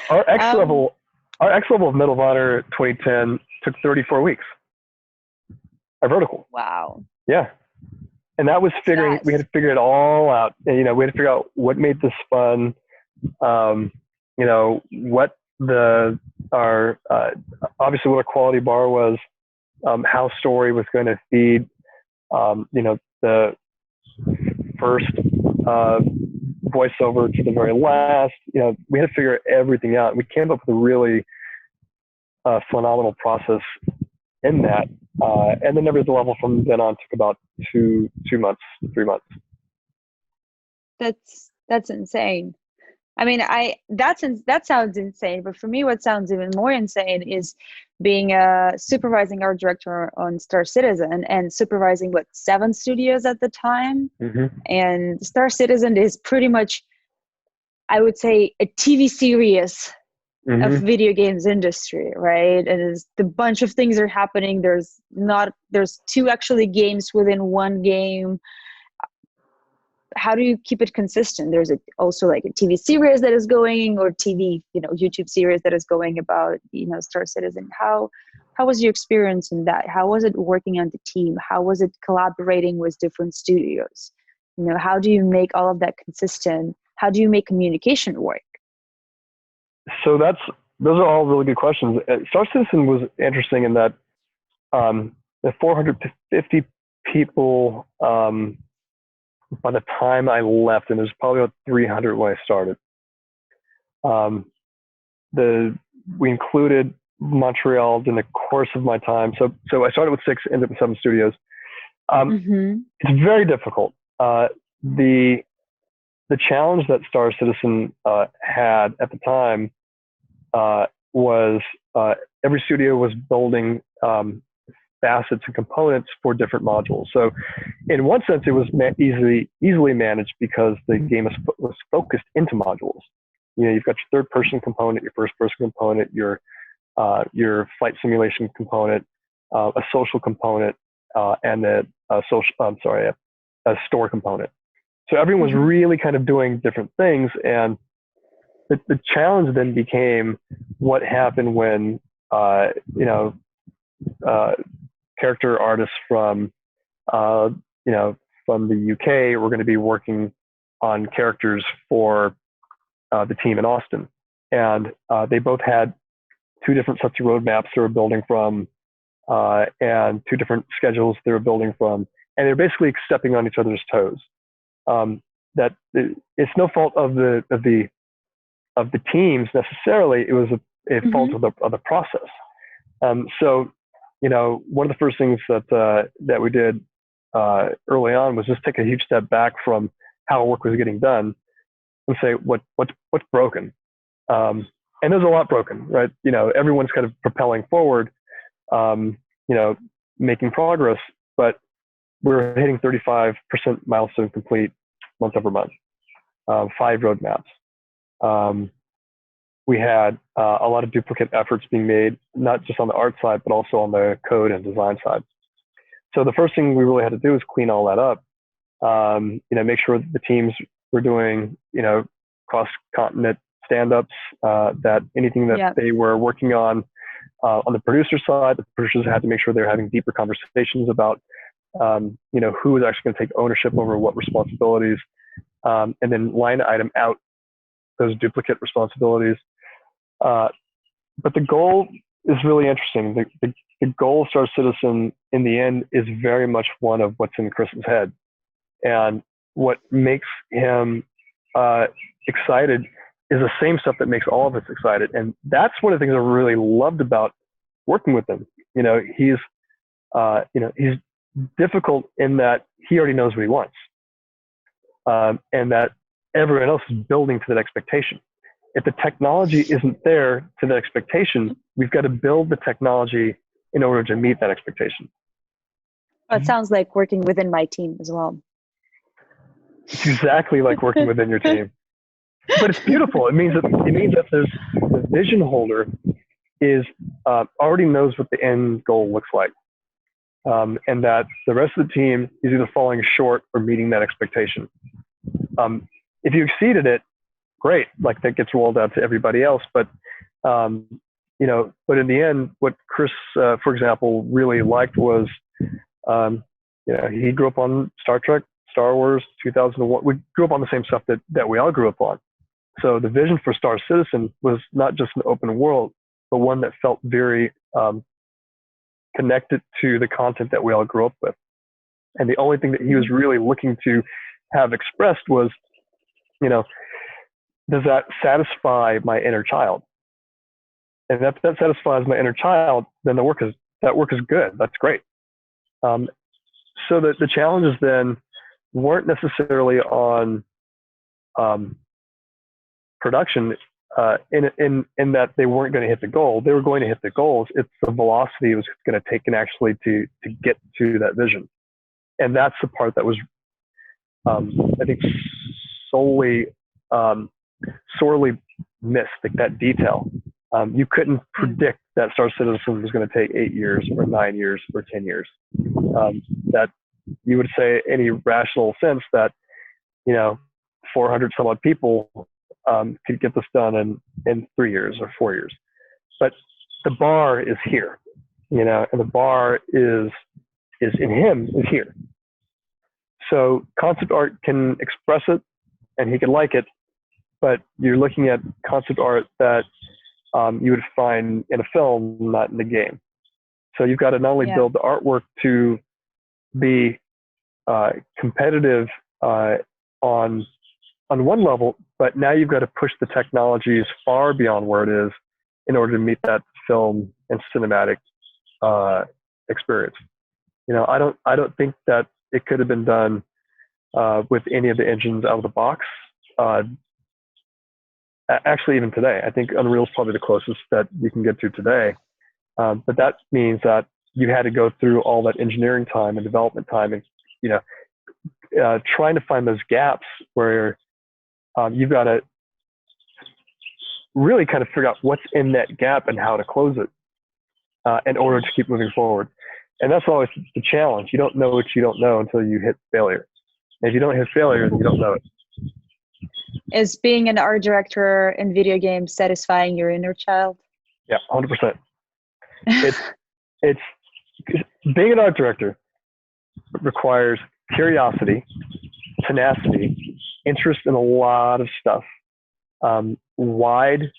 Our X level of Medal of Honor 2010 took 34 weeks. Our vertical. Wow. Yeah. And that was figuring, we had to figure it all out. And, we had to figure out what made this fun, what obviously what our quality bar was, how story was going to feed, the first voiceover to the very last. We had to figure everything out. We came up with a really phenomenal process in that. And then every level from then on took about 2 months, 3 months. That's insane. I mean, that sounds insane, but for me, what sounds even more insane is being a supervising art director on Star Citizen and supervising 7 studios at the time. Mm-hmm. And Star Citizen is pretty much, I would say, a TV series of video games industry, right? And it's the bunch of things are happening. There's 2 actually games within one game. How do you keep it consistent? There's also like a TV series that is going, or TV, YouTube series that is going about, Star Citizen. How was your experience in that? How was it working on the team? How was it collaborating with different studios? How do you make all of that consistent? How do you make communication work? So those are all really good questions. Star Citizen was interesting in that the 450 people, by the time I left, and there's probably about 300 when I started. We included Montreal in the course of my time. So I started with 6, ended up with 7 studios. It's very difficult. The challenge that Star Citizen had at the time was every studio was building facets and components for different modules. So in one sense, it was easily managed because the game was focused into modules. You've got your third-person component, your first-person component, your flight simulation component, a social component, and a store component. So everyone was really kind of doing different things, and the challenge then became what happened when character artists from the UK were going to be working on characters for the team in Austin, and they both had 2 different sets of roadmaps they were building from, and 2 different schedules they were building from, and they're basically stepping on each other's toes. That it's no fault of the teams necessarily. It was a fault of the process. So one of the first things that we did early on was just take a huge step back from how work was getting done and say what's broken. And there's a lot broken, right? Everyone's kind of propelling forward, making progress, but we're hitting 35% milestone complete month over month, 5 roadmaps. We had a lot of duplicate efforts being made, not just on the art side, but also on the code and design side. So the first thing we really had to do is clean all that up, make sure that the teams were doing, cross-continent stand-ups, that anything that they were working on the producer side, the producers had to make sure they were having deeper conversations about, who was actually going to take ownership over what responsibilities, and then line item out those duplicate responsibilities. But the goal is really interesting. The goal of Star Citizen in the end is very much one of what's in Chris's head. And what makes him excited is the same stuff that makes all of us excited. And that's one of the things I really loved about working with him. He's difficult in that he already knows what he wants. And that everyone else is building to that expectation. If the technology isn't there to that expectation, we've got to build the technology in order to meet that expectation. Well, it sounds like working within my team as well. It's exactly like working within your team. But it's beautiful. It means that there's the vision holder is already knows what the end goal looks like, and that the rest of the team is either falling short or meeting that expectation. If you exceeded it, great, like that gets rolled out to everybody else. But but in the end, what Chris, for example, really liked was, he grew up on Star Trek, Star Wars, 2001. We grew up on the same stuff that we all grew up on. So the vision for Star Citizen was not just an open world, but one that felt very connected to the content that we all grew up with. And the only thing that he was really looking to have expressed was, does that satisfy my inner child? And if that satisfies my inner child, then that work is good. That's great. So that the challenges then weren't necessarily on production in that they weren't going to hit the goal. They were going to hit the goals. It's the velocity it was going to take and actually to get to that vision. And that's the part that was, I think, sorely missed, like that detail. You couldn't predict that Star Citizen was going to take 8 years or 9 years or 10 years. That you would say any rational sense that, 400 some odd people could get this done in 3 years or 4 years. But the bar is here, and the bar is in him, is here. So concept art can express it and he can like it, but you're looking at concept art that you would find in a film, not in the game. So you've got to not only build the artwork to be competitive on one level, but now you've got to push the technologies far beyond where it is in order to meet that film and cinematic experience. I don't think that it could have been done with any of the engines out of the box. Actually, even today, I think Unreal is probably the closest that you can get to today. But that means that you had to go through all that engineering time and development time, and trying to find those gaps where you've got to really kind of figure out what's in that gap and how to close it in order to keep moving forward. And that's always the challenge. You don't know what you don't know until you hit failure. And if you don't hit failure, then you don't know it. Is being an art director in video games satisfying your inner child? Yeah, 100%. It's being an art director requires curiosity, tenacity, interest in a lot of stuff, wide,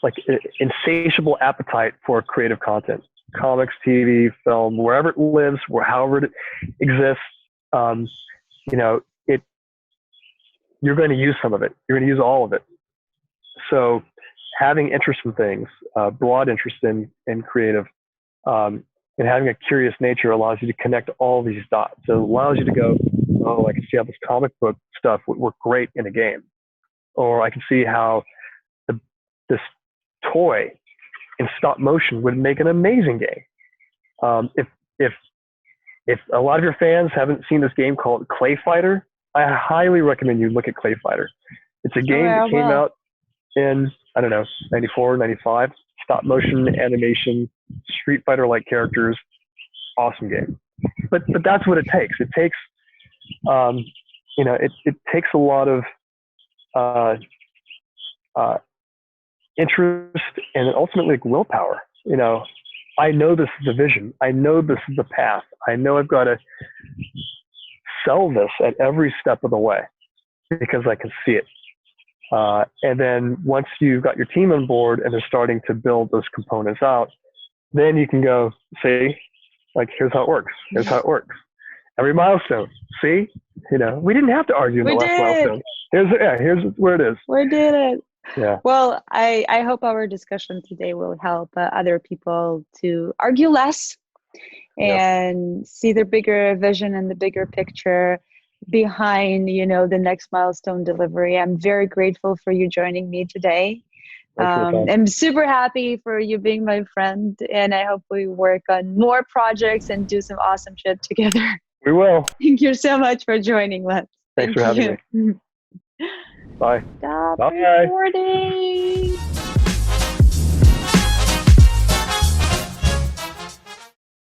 like insatiable appetite for creative content, comics, TV, film, wherever it lives, however it exists. You're going to use some of it. You're going to use all of it. So having interest in things, broad interest in creative, and having a curious nature allows you to connect all these dots. So it allows you to go, oh, I can see how this comic book stuff would work great in a game. Or I can see how this toy in stop motion would make an amazing game. If a lot of your fans haven't seen this game called Clay Fighter, I highly recommend you look at Clay Fighter. It's a game that came out in, 94, 95, stop motion animation, Street Fighter-like characters, awesome game. But that's what it takes. It takes, it takes a lot of interest and ultimately like willpower. I know this is the vision. I know this is the path. I know I've got to sell this at every step of the way because I can see it. And then once you've got your team on board and they're starting to build those components out, then you can go, see, like, here's how it works. Here's how it works. Every milestone. See, we didn't have to argue in the last milestone. Here's where it is. We did it. Yeah. Well, I hope our discussion today will help other people to argue less and see the bigger vision and the bigger picture behind, the next milestone delivery. I'm very grateful for you joining me today. I'm super happy for you being my friend, and I hope we work on more projects and do some awesome shit together. We will. Thank you so much for joining, Lex. Thanks for having me. Bye. Stop Bye. recording.